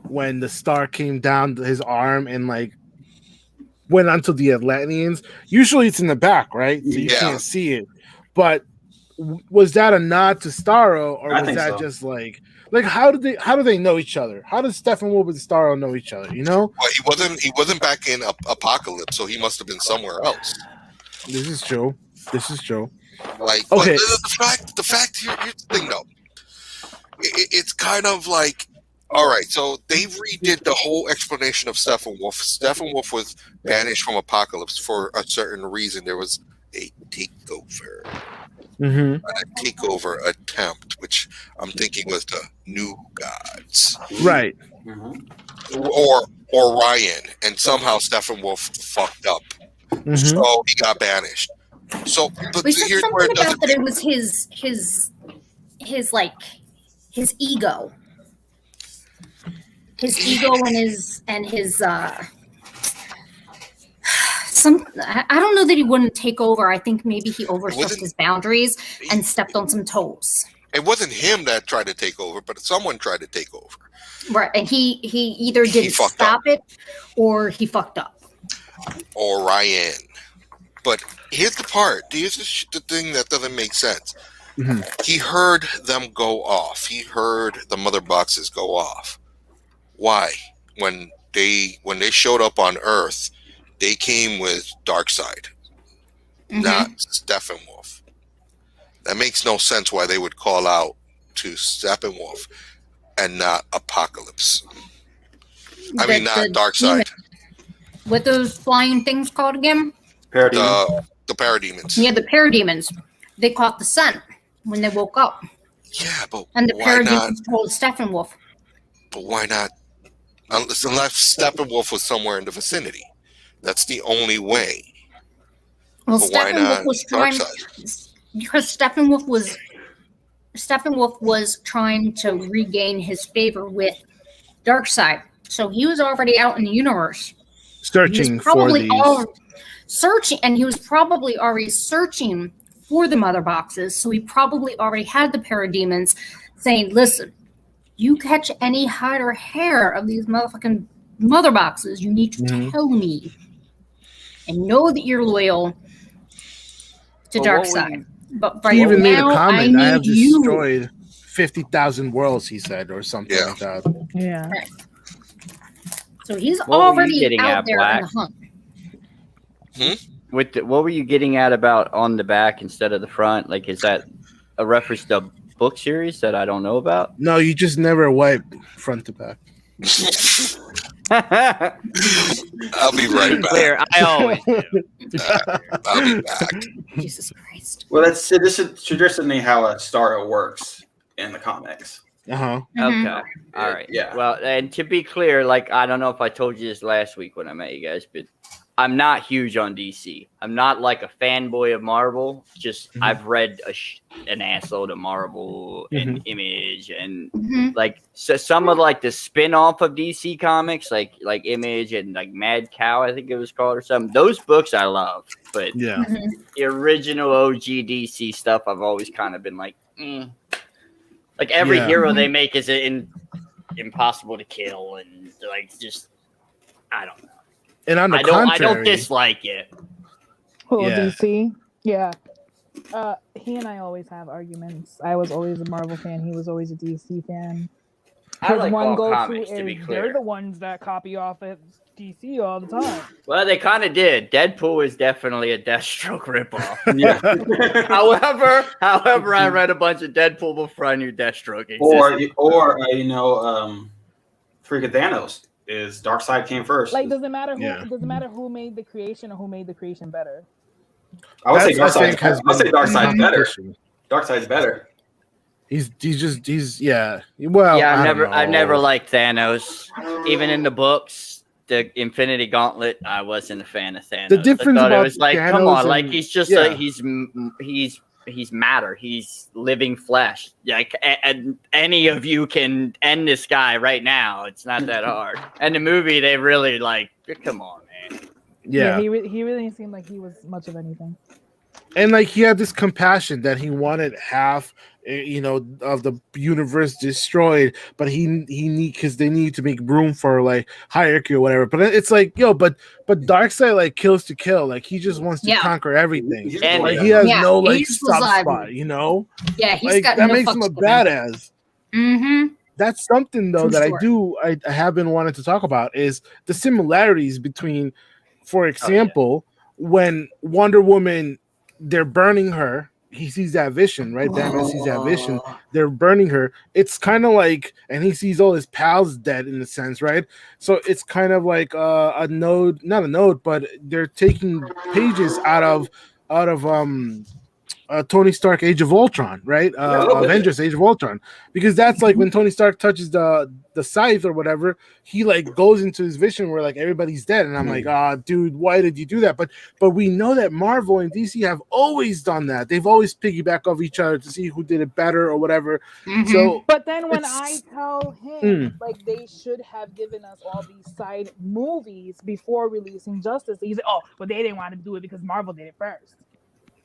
when the star came down his arm and like went onto the Atlanteans? Usually it's in the back, right? So you can't see it. But was that a nod to Starro, or was that just like how do they know each other? How does Steppenwolf and Starro know each other? You know? Well, he wasn't back in Apocalypse, so he must have been somewhere else. This is true. Like, okay. The fact here's the thing though. It's kind of like, all right, so they redid the whole explanation of Steppenwolf. Steppenwolf was banished from Apocalypse for a certain reason. There was a takeover. A takeover attempt, which I'm thinking was the New Gods, right? Or Ryan, and somehow Steppenwolf fucked up, so he got banished. So, but here's where it doesn't. That it was his ego, and his I don't know that he wouldn't take over. I think maybe he overstepped his boundaries and stepped on some toes. It wasn't him that tried to take over, but someone tried to take over. Right, and he either didn't stop it or he fucked up. Or Ryan. But here's the part. Here's the thing that doesn't make sense. Mm-hmm. He heard them go off. He heard the mother boxes go off. Why? When they showed up on Earth, they came with Darkseid, not Steppenwolf. That makes no sense why they would call out to Steppenwolf and not Apocalypse. Not Darkseid. What those flying things called again? The parademons. Yeah, the parademons. They caught the sun when they woke up. Yeah, but and the why not? parademons told Steppenwolf. But why not? Unless Steppenwolf was somewhere in the vicinity. That's the only way. Well, but Steppenwolf was trying because Steppenwolf was trying to regain his favor with Darkseid. So he was already out in the universe. Searching for these. And he was probably already searching for the mother boxes. So he probably already had the parademons saying, listen, you catch any hide or hair of these motherfucking mother boxes, you need to tell me. And know that you're loyal to Darkseid. But right he even now, made a comment. I have you. destroyed 50,000 worlds, he said, or something like that. Yeah. Right. So he's already out there Black? on the hunt. What were you getting at about on the back instead of the front? Like, is that a reference to a book series that I don't know about? No, you just never wipe front to back. I'll be right back. Clear. I always do. I'll be back. Jesus Christ. Well, this is traditionally how a starter works in the comics. Uh-huh. Okay. All right. Yeah. Well, and to be clear, like, I don't know if I told you this last week when I met you guys, but I'm not huge on DC. I'm not like a fanboy of Marvel. Just I've read an assload of Marvel and Image and like so some of like the spin-off of DC comics, like Image and like Mad Cow, I think it was called or something. Those books I love, but the original OG DC stuff, I've always kind of been like, like every hero they make is impossible to kill and like just I don't know. And on the I contrary, don't dislike it. Well, DC, he and I always have arguments. I was always a Marvel fan. He was always a DC fan. I like one all go-to comics, to be is clear. they're the ones that copy off at DC all the time. Well, they kind of did. Deadpool is definitely a Deathstroke ripoff. Yeah. However, I read a bunch of Deadpool before I knew Deathstroke existed. Freaking Thanos is Darkseid came first. Like, doesn't matter who made the creation or who made the creation better. I would say Darkseid's better. Darkseid's better. He's well. I've never liked Thanos. Even in the books, the Infinity Gauntlet, I wasn't a fan of Thanos. The difference I thought about it was like, Thanos come on, and, like he's just he's matter. He's living flesh. Like and any of you can end this guy right now. It's not that hard. And the movie, they really like, come on, man. Yeah, he really didn't seem like he was much of anything. And like he had this compassion that he wanted half, of the universe destroyed, but because they need to make room for like hierarchy or whatever. But it's like, but Darkseid like kills to kill. Like he just wants to conquer everything. And like he has no like he's soft spot, Yeah, he's like got that no makes him a badass. That's something though that I have been wanting to talk about is the similarities between, for example, when Wonder Woman, they're burning her. He sees that vision, right? Batman sees that vision. They're burning her. It's kind of like, and he sees all his pals dead in a sense, right? So it's kind of like a node, not a node, but they're taking pages out of Tony Stark Age of Ultron, right? Avengers Age of Ultron, because that's like when Tony Stark touches the scythe or whatever, he like goes into his vision where like everybody's dead, and I'm like, dude, why did you do that? But we know that Marvel and DC have always done that. They've always piggyback off each other to see who did it better or whatever. So, but then when I tell him like they should have given us all these side movies before releasing Justice League, he's like, oh, but they didn't want to do it because Marvel did it first.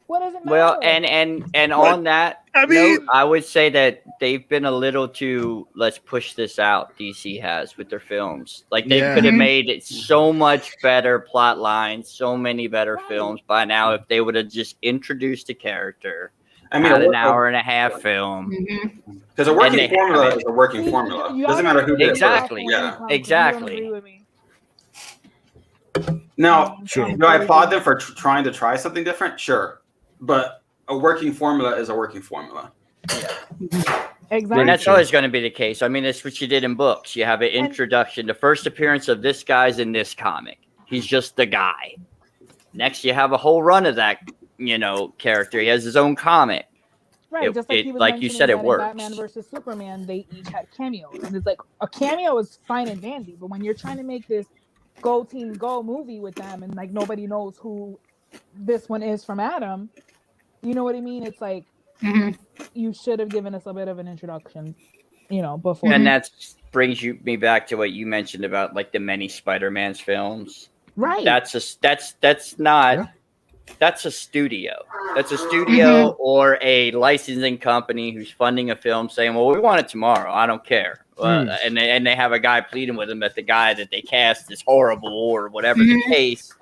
What does it matter? Well, and on that note, I would say that they've been a little too let's push this out. DC has with their films, like they could have made it so much better plot lines, so many better films by now if they would have just introduced a character. I mean, an hour and a half film. Because a working formula is a working formula. Doesn't matter who did it. Exactly. Yeah. Exactly. Now, do I applaud them for trying to try something different? Sure. But a working formula is a working formula. Exactly. And that's always going to be the case. I mean, it's what you did in books. You have an introduction. The first appearance of this guy's in this comic. He's just the guy. Next, you have a whole run of that, character. He has his own comic. Right, just like you said, it works. Batman versus Superman, they each had cameos. And it's like, a cameo is fine and dandy. But when you're trying to make this Go Team Go movie with them and like nobody knows who this one is from Adam, you know what I mean? It's like you should have given us a bit of an introduction, before. And that brings me back to what you mentioned about like the many Spider-Man's films. Right. That's a studio. That's a studio or a licensing company who's funding a film saying, well, we want it tomorrow. I don't care. And they have a guy pleading with them that the guy that they cast is horrible or whatever the case.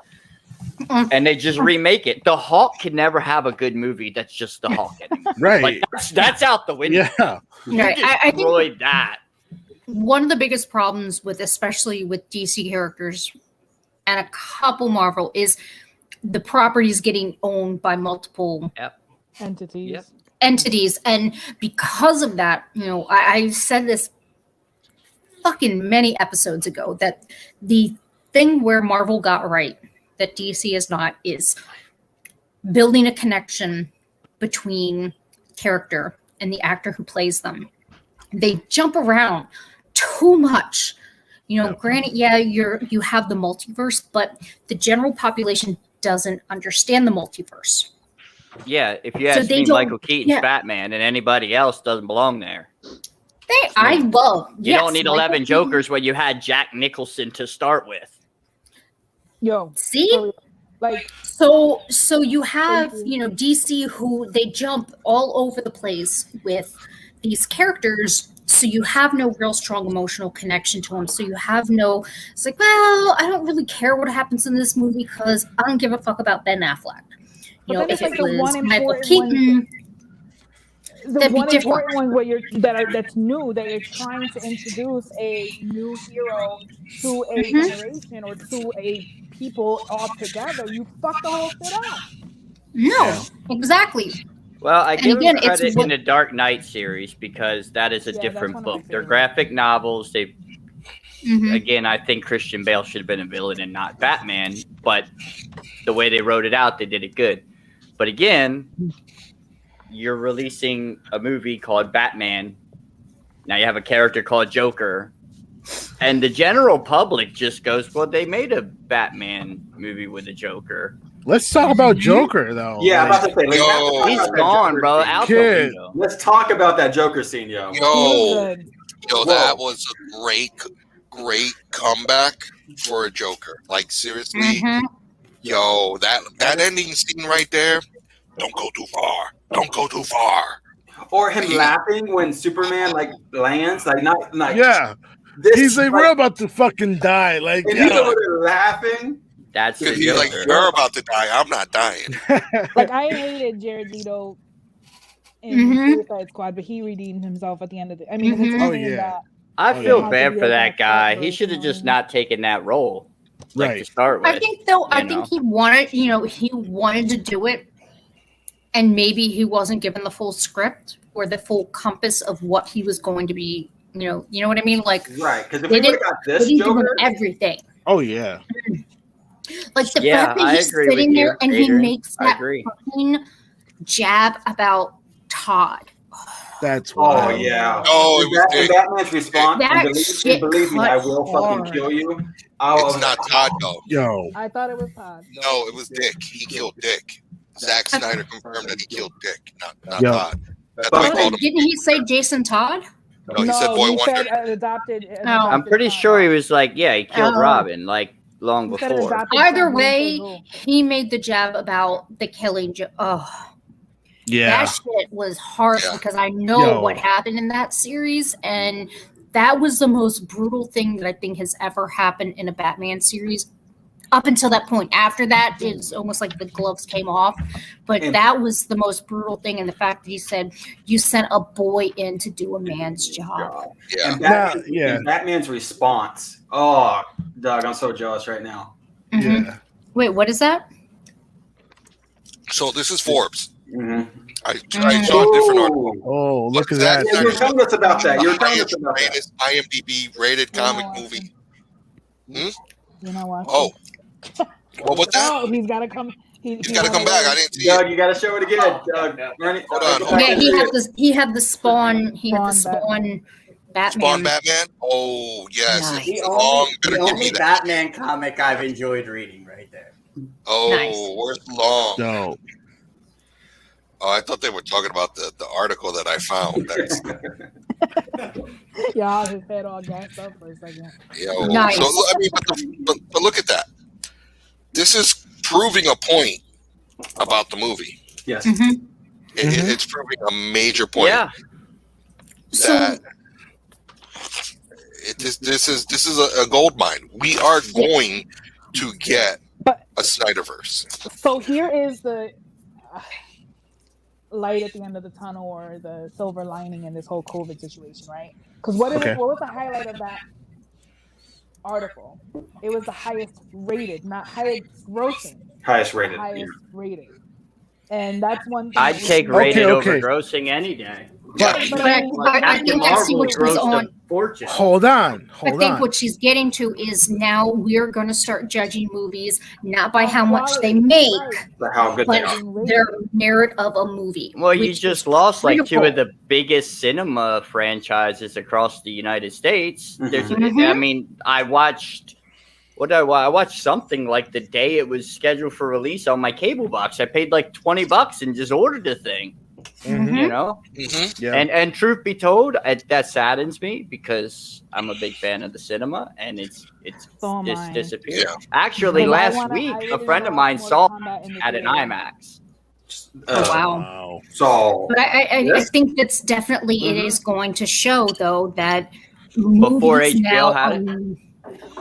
And they just remake it. The Hulk can never have a good movie that's just the Hulk anymore. Right. Like, that's out the window. Yeah. Right. I think that. One of the biggest problems especially with DC characters and a couple Marvel is the properties getting owned by multiple entities. And because of that, I said this fucking many episodes ago that the thing where Marvel got right that DC is not is building a connection between character and the actor who plays them. They jump around too much. Granted, you have the multiverse, but the general population doesn't understand the multiverse. Yeah, if you ask me, Michael Keaton's Batman and anybody else doesn't belong there. You don't need 11 Jokers when you had Jack Nicholson to start with. See? So you have, DC who they jump all over the place with these characters, so you have no real strong emotional connection to them. So you have it's like, well, I don't really care what happens in this movie because I don't give a fuck about Ben Affleck. If it was Michael Keaton, the one important one that's new, that you're trying to introduce a new hero to a generation or to a people all together, you fuck the whole shit up. No, exactly. Well, I give them credit in the Dark Knight series because that is a different book. They're graphic novels. Again, I think Christian Bale should have been a villain and not Batman, but the way they wrote it out, they did it good. But again, you're releasing a movie called Batman. Now you have a character called Joker. And the general public just goes, well, they made a Batman movie with a Joker. Let's talk about Joker, though. Yeah, I'm about to say, he's gone, bro. Let's talk about that Joker scene, yo. That was a great comeback for a Joker. Like, seriously, that ending scene right there. Don't go too far. Don't go too far. Or him laughing when Superman lands, he's like, we're about to fucking die. Like, he's over there laughing. That's because he's like, you're about to die. I'm not dying. I hated Jared Leto in Suicide Squad, but he redeemed himself at the end of it. I mean, I feel bad for that guy. He should have just not taken that role, to start with. I think he wanted, he wanted to do it, and maybe he wasn't given the full script or the full compass of what he was going to be. You know what I mean? Like, right? Because if we got this Joker, everything. Oh yeah. Like the fact that he's sitting there and he makes that fucking jab about Todd. That's Oh wild. yeah. Oh, it was And Dick. Batman's response. That and shit believe me, cut I will fucking hard. kill you. It's not Todd though. Yo, I thought it was Todd. No, it was Dick. He killed Dick. Zack Snyder confirmed that he killed Dick, not Yo. Todd. That's what he called him. Didn't he say Jason Todd? No, he said Boy he Wonder. said adopted. I'm pretty sure he was like, yeah, he killed Robin like long He said before. adopted Either son, he didn't say way, who. he made the jab about the killing. That shit was harsh Yeah. because I know Yo. what happened in that series, and that was the most brutal thing that I think has ever happened in a Batman series. Up until that point, after that, it's almost like the gloves came off. But that was the most brutal thing, and the fact that he said you sent a boy in to do a man's job. Yeah. And Batman's response. Oh, Doug, I'm so jealous right now. Mhm. Yeah. Wait, what is that? So this is Forbes. Mm-hmm. I saw a different article. Oh, look at Zack that. Yeah, you were telling us about that. You were The telling us highest about that. rated IMDb rated comic movie. You know what? Oh. Well, what's that? Oh, he's got to come. He's got to come back. I didn't see Doug, it. you got to show it again. Doug, Hold on. Yeah, he had the Spawn. He had the Spawn Batman. Spawn Batman? Oh, yes. Nice. It's long. The Better give me only that. Batman comic I've enjoyed reading right there. Oh, Nice. where's long? No. Oh, I thought they were talking about the article that I found. That's, Yeah, his head all gassed up for a second. yo. Nice. So, I mean, but look at that. This is proving a point about the movie. Yes. Mhm. It's proving a major point. Yeah. That this is a gold mine. We are going to get a Snyderverse. So here is the light at the end of the tunnel, or the silver lining in this whole COVID situation, right? Because what was the highlight of that article? It was the highest rated, not highest grossing. Highest rated. Highest rated. And that's one thing. I'd take rated over grossing any day. But I think I see what she's on. Hold on. I think what she's getting to is now we're going to start judging movies not by how much they make, But how good they are. their merit of a movie. Well, you which just is lost like two critical. of the biggest cinema franchises across the United States. There's, I mean, I watched something like the day it was scheduled for release on my cable box. I paid like $20 and just ordered the thing. You know, Yeah. and truth be told, that saddens me because I'm a big fan of the cinema, and it's disappeared. Yeah. Actually, But last week a friend of mine saw it at an IMAX. Oh, wow. So, But I think that's definitely it is going to show though that Before movies HBO now had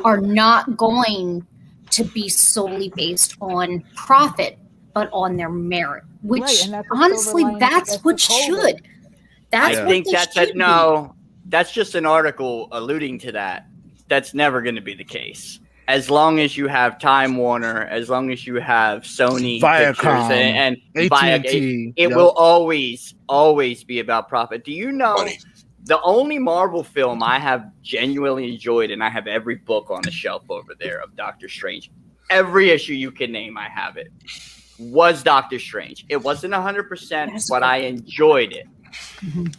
are not going to be solely based on profit, but on their merit. Which Right, and that's the honestly, silver lining that's against what the COVID. should. That's I what think they that's should that's just an article alluding to that. That's never going to be the case. As long as you have Time Warner, as long as you have Sony Pictures Viacom, and AT&T, it will always be about profit. Do you know Money. the only Marvel film I have genuinely enjoyed, and I have every book on the shelf over there of Doctor Strange. Every issue you can name, I have it. Was Doctor Strange. It wasn't 100%, but I enjoyed it.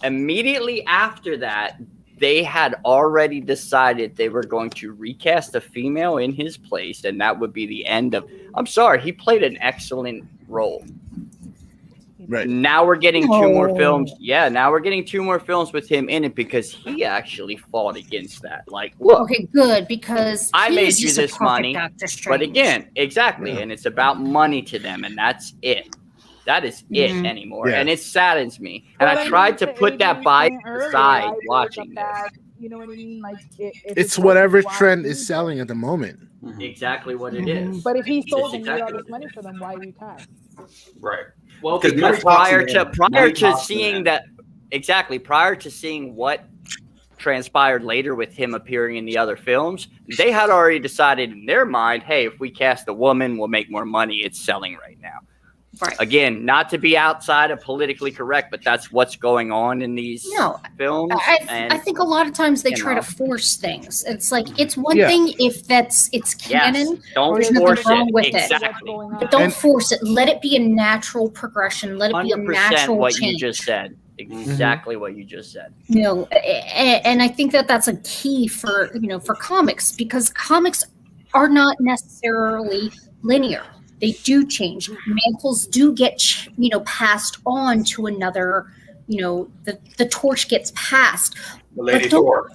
Immediately after that, they had already decided they were going to recast a female in his place, and that would be the end of. I'm sorry, he played an excellent role. Right. Now we're getting two more films. Yeah, now we're getting two more films with him in it because he actually fought against that. Like, look, Okay, good, because I he made is you just a this perfect money, Doctor Strange. but again, exactly, and it's about money to them, and that's it. That is it anymore, Yeah. and it saddens me. And But I tried to mean, put that you by saying earlier, aside like, watching there's a this. bad- You know what I mean? Like, if It's like whatever why trend he is did selling at the moment. Exactly what it is. But if he sold and exactly made all what this it money is. for them, why recast? right. Well, 'Cause money because talks prior in the to end. Money talks in the seeing end. that, exactly, prior to seeing what transpired later with him appearing in the other films, they had already decided in their mind, hey, if we cast a woman, we'll make more money. It's selling right now. Right. Again, not to be outside of politically correct, but that's what's going on in these films. I think a lot of times they try to force things. It's like it's one thing if it's canon. Yes, don't there's force nothing wrong it. with Exactly. it. But don't force it. Let it be a natural progression. Let it be a 100% natural what change. you just said. Exactly what you just said. You know, and I think that's a key for for comics, because comics are not necessarily linear. They do change. Mantles do get passed on to another. The torch gets passed. Lady But don't Thor.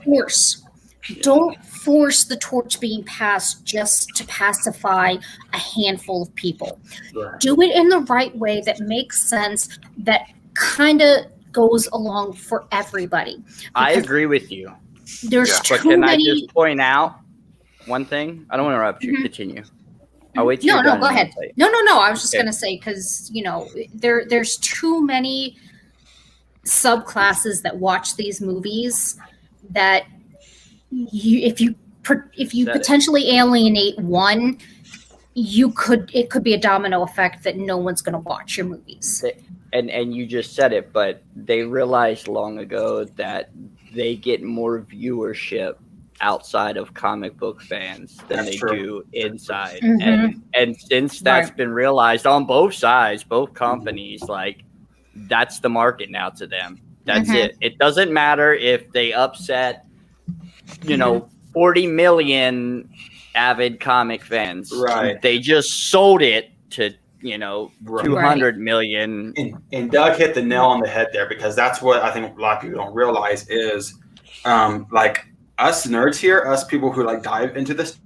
don't force the torch being passed just to pacify a handful of people. Right. Do it in the right way that makes sense, that kind of goes along for everybody. I agree with you. There's But too can many. I just point out one thing? I don't want to interrupt you. Continue. I'll wait till No, you're no, done go and then ahead. I'll say. No. I was just Okay. gonna say, because there's too many subclasses that watch these movies that if you potentially alienate one, it could be a domino effect that no one's going to watch your movies. And you just said it, but they realized long ago that they get more viewership outside of comic book fans than they do inside. And since that's been realized on both sides, both companies, like that's the market now to them. That's it. It doesn't matter if they upset 40 million avid comic fans. Right. They just sold it to 200 million. And Doug hit the nail on the head there, because that's what I think a lot of people don't realize is like us nerds here, us people who like dive into this.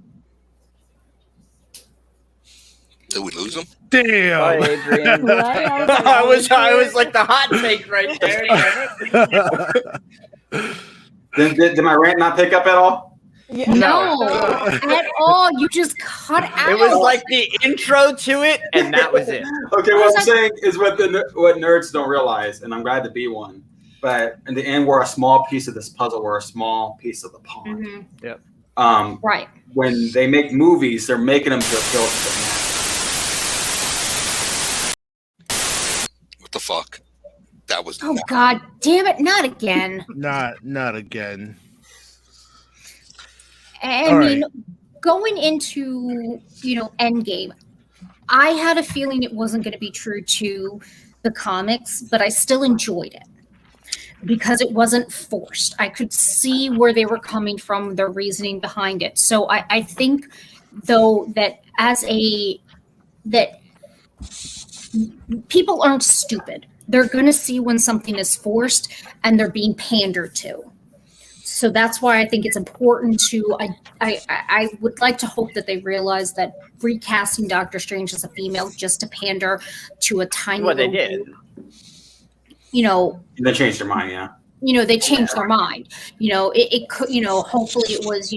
Did we lose him? Damn. Bye, Adrian. I was like the hot take right there. Did my rant not pick up at all? Yeah. No, at all. You just cut out. It was like the intro to it, and that was it. Okay, what I'm saying is what nerds don't realize, and I'm glad to be one. But in the end, we're a small piece of this puzzle. We're a small piece of the pond. Yep. Right. When they make movies, they're making them to appeal to the masses. What the fuck? That was. Oh God damn it! Not again. Not again. I mean, going into Endgame, I had a feeling it wasn't going to be true to the comics, but I still enjoyed it because it wasn't forced. I could see where they were coming from, their reasoning behind it. So I think, though, that that people aren't stupid. They're going to see when something is forced and they're being pandered to. So that's why I think it's important to. I would like to hope that they realize that recasting Doctor Strange as a female just to pander to a tiny. Well, they did. Group, they changed their mind. Yeah. They changed their mind. It could. Hopefully it was.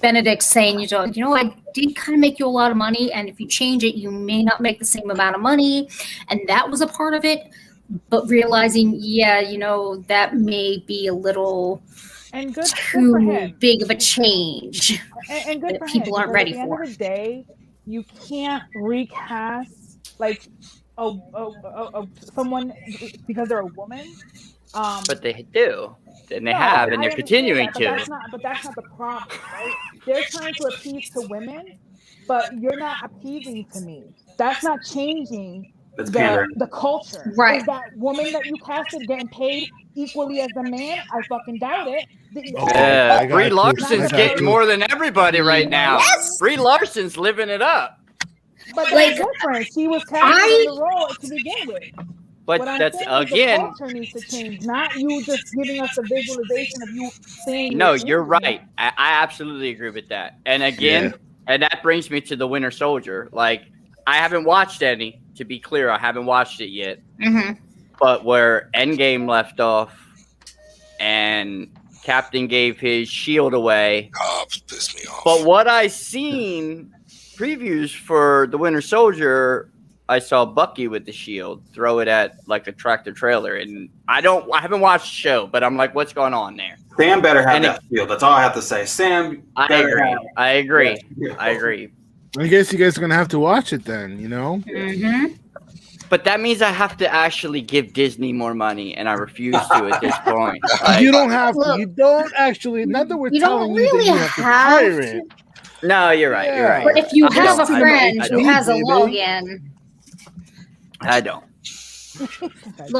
Benedict saying, I did kind of make you a lot of money, and if you change it, you may not make the same amount of money, and that was a part of it. But realizing, that may be a little too big of a change and good that for people him, aren't ready at the for. End of the day, you can't recast like someone because they're a woman. But they do, and they have, and they're continuing to. But that's not the problem, right? They're trying to appease to women, but you're not appeasing to me. That's not changing the culture. Right. Is that woman that you casted getting paid equally as the man? I fucking doubt it. Brie Larson's getting more than everybody right now. Yes! Brie Larson's living it up. But that's different. She was casted in the role to begin with. But that's again. The culture needs to change, not you just giving us a visualization of you saying. No, you're right. I absolutely agree with that. And again, and that brings me to the Winter Soldier. Like, I haven't watched any. To be clear, I haven't watched it yet. But where Endgame left off, and Captain gave his shield away. Oh, pissed me off. But what I seen previews for the Winter Soldier, I saw Bucky with the shield throw it at like a tractor trailer, and I haven't watched the show, but I'm like, what's going on there? Sam better have that shield. That's all I have to say. Sam, I agree. I guess you guys are gonna have to watch it then. You know. Mm-hmm. But that means I have to actually give Disney more money, and I refuse to at this point. You don't have to. You don't actually. Not that we're telling you that you have to hire it. No, you're right. You're right. But if you I have a don't. friend I who don't. has a baby. login, I don't. look,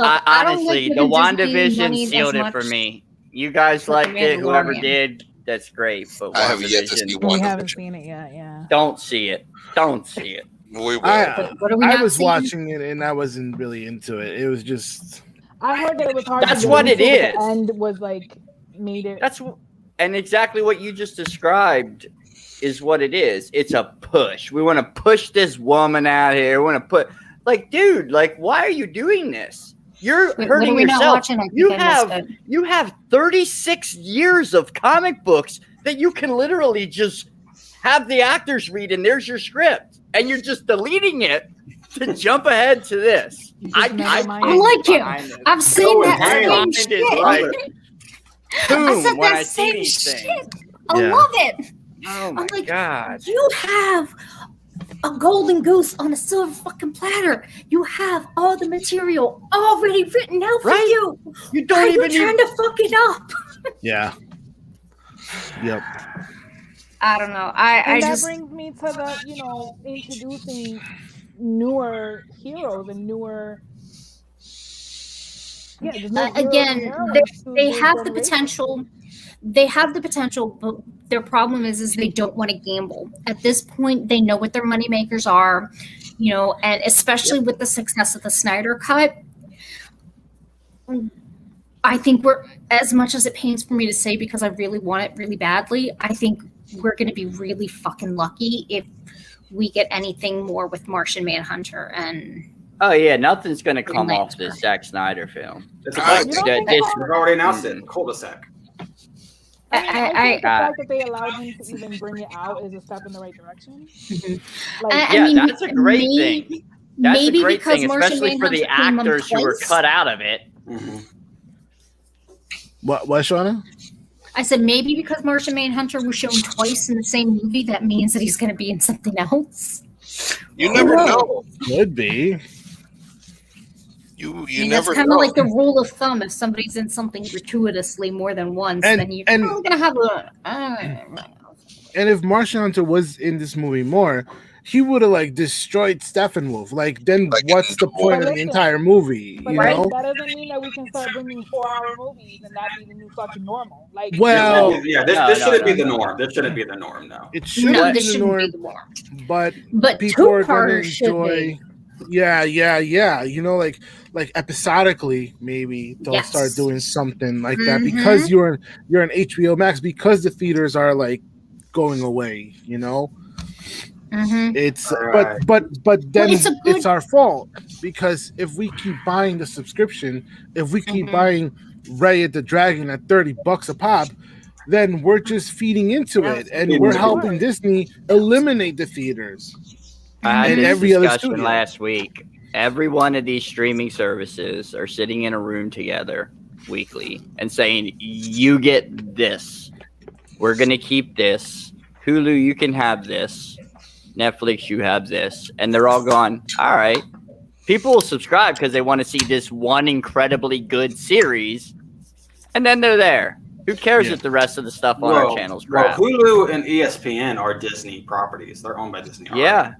I don't Honestly, like the giving Disney WandaVision money sealed as it for much me. You guys for liked The it. Whoever Mandalorian. did, that's great. But I have yet to see WandaVision, We haven't WandaVision. seen it yet. Yeah. don't see it. Don't see it. We will. What are we I not was seeing? watching it and I wasn't really into it. It was just. I heard that it was hard. That's to get what it into, is. but the end was like made it. And exactly what you just described is what it is. It's a push. We want to push this woman out here. We want to put, like, dude, like, why are you doing this? You're Wait, what hurting are we not yourself. watching? I think You I missed it. you have 36 years of comic books that you can literally just have the actors read, and there's your script, and you're just deleting it to jump ahead to this. I like it. I've seen that same shit. Like, boom, I said when that I see same these shit. things. I Yeah. love it. Oh my I'm like, god. you have a golden goose on a silver fucking platter. You have all the material already written out for you. You don't Why are even you trying to fuck it up? Yeah. Yep. I don't know. I that just brings me to the introducing newer heroes and newer. Yeah, just new heroes and again, heroines to they this have the generation. potential. They have the potential, but their problem is they don't want to gamble. At this point, they know what their moneymakers are, and especially with the success of the Snyder Cut, I think we're, as much as it pains for me to say because I really want it really badly, I think we're going to be really fucking lucky if we get anything more with Martian Manhunter and. Oh yeah, nothing's gonna come off this Zack Snyder film. It's a fact. You don't think They've so? already announced it. Cul-de-sac. I think the fact that they allowed him to even bring it out is a step in the right direction. I mean, that's a great thing. That's maybe a great because thing, Martian especially for the Manhunter came on actors who were twice. cut out of it. Mm-hmm. What, Shauna? I said maybe because Martian Manhunter was shown twice in the same movie, that means that he's going to be in something else. You never know. Could be. You I mean, never that's kind know. of like the rule of thumb. If somebody's in something gratuitously more than once, then you're probably going to have a. And if Martian Hunter was in this movie more, he would have destroyed Steppenwolf. Then what's the point of the entire movie? But that doesn't mean that we can start bringing 4-hour movies and that be the new fucking normal. This shouldn't be the norm. This shouldn't be the norm. No, it shouldn't be the norm. But people are going to enjoy. Yeah. Like episodically, maybe they'll start doing something like that because you're an HBO Max, because the theaters are going away. It's right. but then it's our fault, because if we keep buying the subscription, if we keep buying Ray at the Dragon at $30 a pop, then we're just feeding into it, and we're helping Disney eliminate the theaters. I had and this every other discussion studio. last week. Every one of these streaming services are sitting in a room together weekly and saying, you get this. We're going to keep this. Hulu, you can have this. Netflix, you have this. And they're all going, all right. People will subscribe because they want to see this one incredibly good series. And then they're there. Who cares if the rest of the stuff on our channels crap? Hulu and ESPN are Disney properties. They're owned by Disney. Yeah.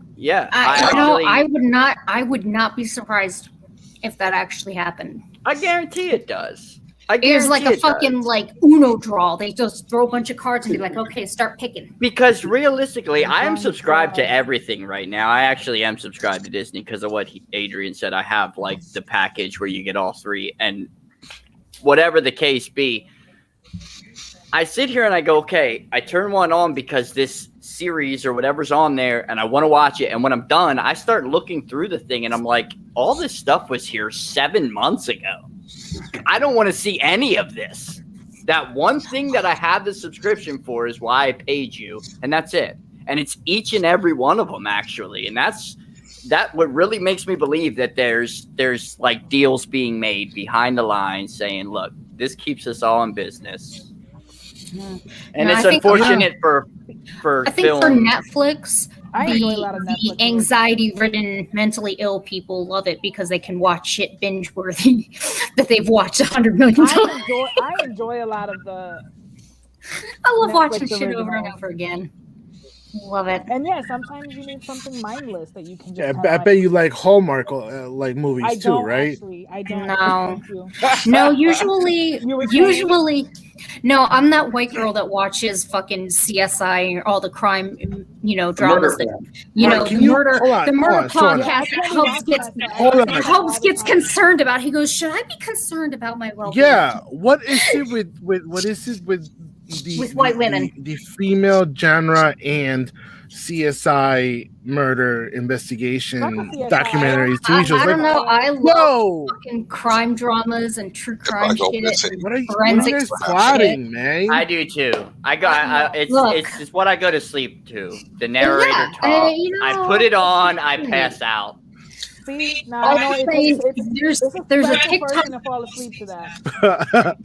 I would not be surprised if that actually happened. I guarantee it does. It's like a fucking Uno draw. They just throw a bunch of cards and be like, okay, start picking. Because realistically, I am subscribed to everything right now. I actually am subscribed to Disney because of what Adrian said. I have the package where you get all three, and whatever the case be, I sit here and I go, okay, I turn one on because this series or whatever's on there and I want to watch it. And when I'm done, I start looking through the thing and I'm like, all this stuff was here 7 months ago. I don't want to see any of this. That one thing that I have the subscription for is why I paid you. And that's it. And it's each and every one of them, actually. And that what really makes me believe that there's deals being made behind the lines saying, look, this keeps us all in business. And it's unfortunate for I think film. for Netflix, I enjoy a lot of Netflix. The anxiety-ridden, mentally ill people love it because they can watch shit binge-worthy that they've watched 100 million times. I enjoy a lot of the. I love Netflix watching shit originals. over and over again. Love it. And yeah, sometimes you need something mindless that you can just. Yeah, I bet you like Hallmark like movies too, right? Actually, I don't. No, no. Usually, no. I'm that white girl that watches fucking CSI and all the crime, dramas. The murder podcast that Hobbs gets concerned about. He goes, "Should I be concerned about my well-being?" Yeah. What is it with white women, the female genre and CSI murder investigation documentaries, TV shows? I don't know. I love fucking crime dramas and true crime shit. What are you guys plotting, man? I do too. It's just what I go to sleep to. The narrator talk. I put it on. I pass out. See, there's a TikTok to fall asleep to that.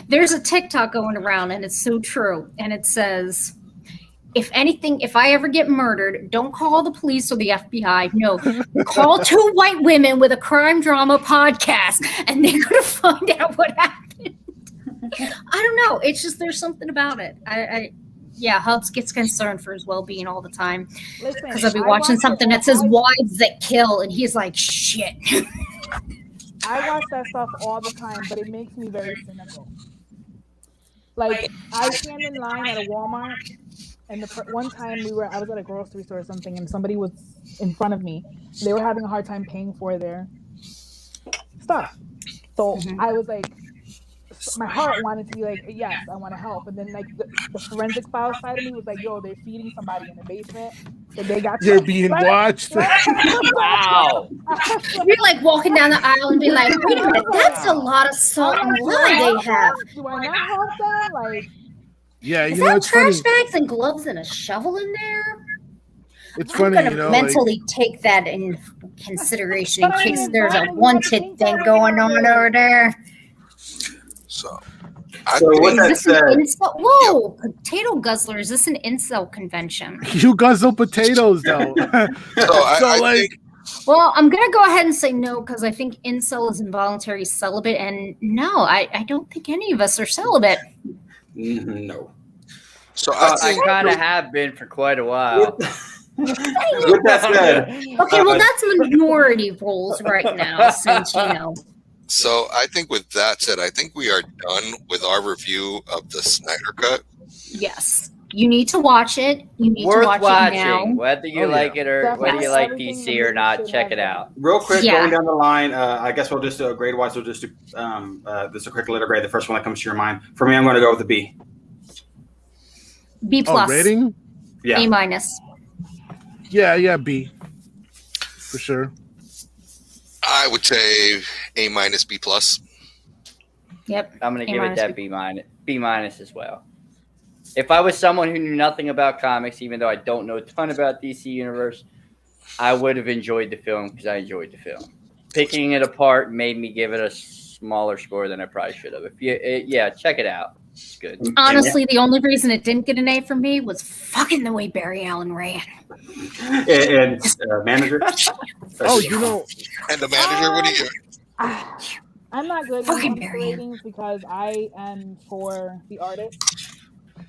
There's a TikTok going around, and it's so true. And it says, if I ever get murdered, don't call the police or the FBI. No, call two white women with a crime drama podcast, and they're gonna find out what happened. I don't know. It's just there's something about it. Hubs gets concerned for his well-being all the time because I'll be watching something that says "wives that kill," and he's like, "Shit." I watch that stuff all the time, but it makes me very cynical. Like I stand in line at a Walmart, and one time I was at a grocery store or something, and somebody was in front of me. They were having a hard time paying for their stuff, so I was like. My heart wanted to be like, yes, I want to help. And then like the forensic file side of me was like, yo, they're feeding somebody in the basement. So they got You're being watched. Wow. You're like walking down the aisle and be like, wait a minute, that's a lot of salt and lime they have. Do I not help them? Like, yeah, is that trash bags and gloves and a shovel in there? It's funny, I'm gonna mentally take that in consideration in case there's a wanted thing going on over there. So with that said, whoa, potato guzzler! Is this an incel convention? You guzzle potatoes, though. Well, I'm gonna go ahead and say no because I think incel is involuntary celibate, and no, I don't think any of us are celibate. No. So I kind of have been for quite a while. With that said, okay, well that's minority roles right now, since So I think with that said, I think we are done with our review of the Snyder Cut. Yes. You need to watch it. You need Worth to watch watching. it now. Whether you like it or whether you like DC or not, check it out. Real quick, going down the line, I guess we'll just do grade-wise. We'll just do this a quick letter grade. The first one that comes to your mind. For me, I'm going to go with a B. B plus. Rating? Yeah. A minus. Yeah, B. For sure. I would say A minus, B plus. Yep. I'm going to give it that B minus as well. If I was someone who knew nothing about comics, even though I don't know a ton about DC Universe, I would have enjoyed the film because I enjoyed the film. Picking it apart made me give it a smaller score than I probably should have. Check it out. It's good. Honestly, the only reason it didn't get an A from me was fucking the way Barry Allen ran. And manager. Oh, you know. And the manager, what do you? I'm not good with ratings because I am for the artist.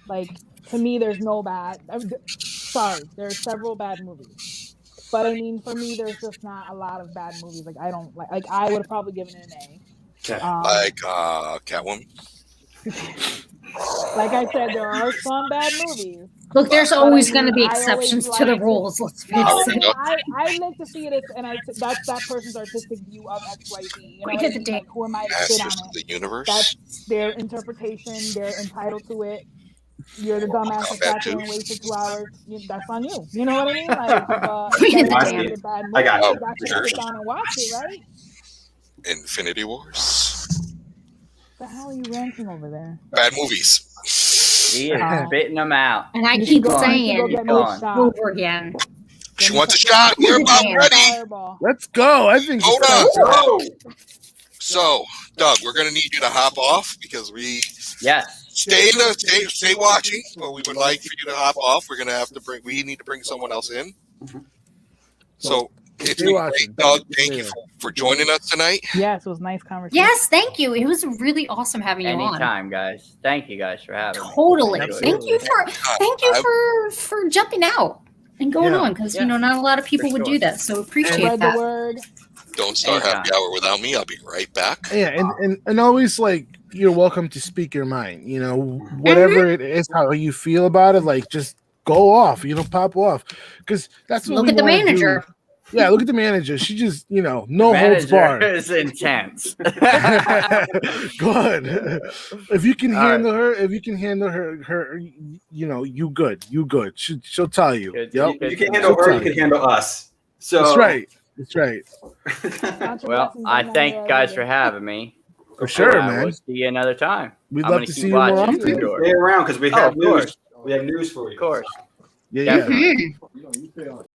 Like, to me, there's no bad. Sorry, there are several bad movies. But I mean, for me, there's just not a lot of bad movies. Like, I don't like I would have probably given it an A. Catwoman. Like I said, there are some bad movies. Look, there's always going to be exceptions to the rules. Let's face it. I like to see it as, that's that person's artistic view of XYZ. You know like, who am I to sit on it? The universe. That's their interpretation. They're entitled to it. You're the dumbass that sat there and wasted 2 hours. That's on you. You know what I mean? I got you. You got to sit down and watch it, right? Infinity Wars. What the hell are you ranting over there? Bad movies. He is spitting them out. And I keep saying over again. She wants a shot. We're about ready. Let's go. I think. Hold up. So, Doug, we're going to need you to hop off because we stay watching. But we would like for you to hop off. We need to bring someone else in. So it's been great, Doug. Thank you for joining us tonight. Yes, it was nice conversation. Yes, thank you. It was really awesome having you on. Anytime, guys. Thank you guys for having me. Totally. Thank you for jumping out and going on, because not a lot of people would do that. So appreciate that. Word. Don't start happy hour without me. I'll be right back. Yeah, and always like you're welcome to speak your mind. Whatever it is, how you feel about it, like just go off. Pop off, because that's what look at the manager. Yeah, look at the manager. She just, no holds barred. Is intense. Good. If you can handle her, you good. She'll tell you. Yep. You can handle her. You can handle us. So That's right. Well, I thank you guys for having me. For sure, man. We'll see you another time. We'd love to see you more often. Stay around because we have news. We have news for you. Of course. Yeah.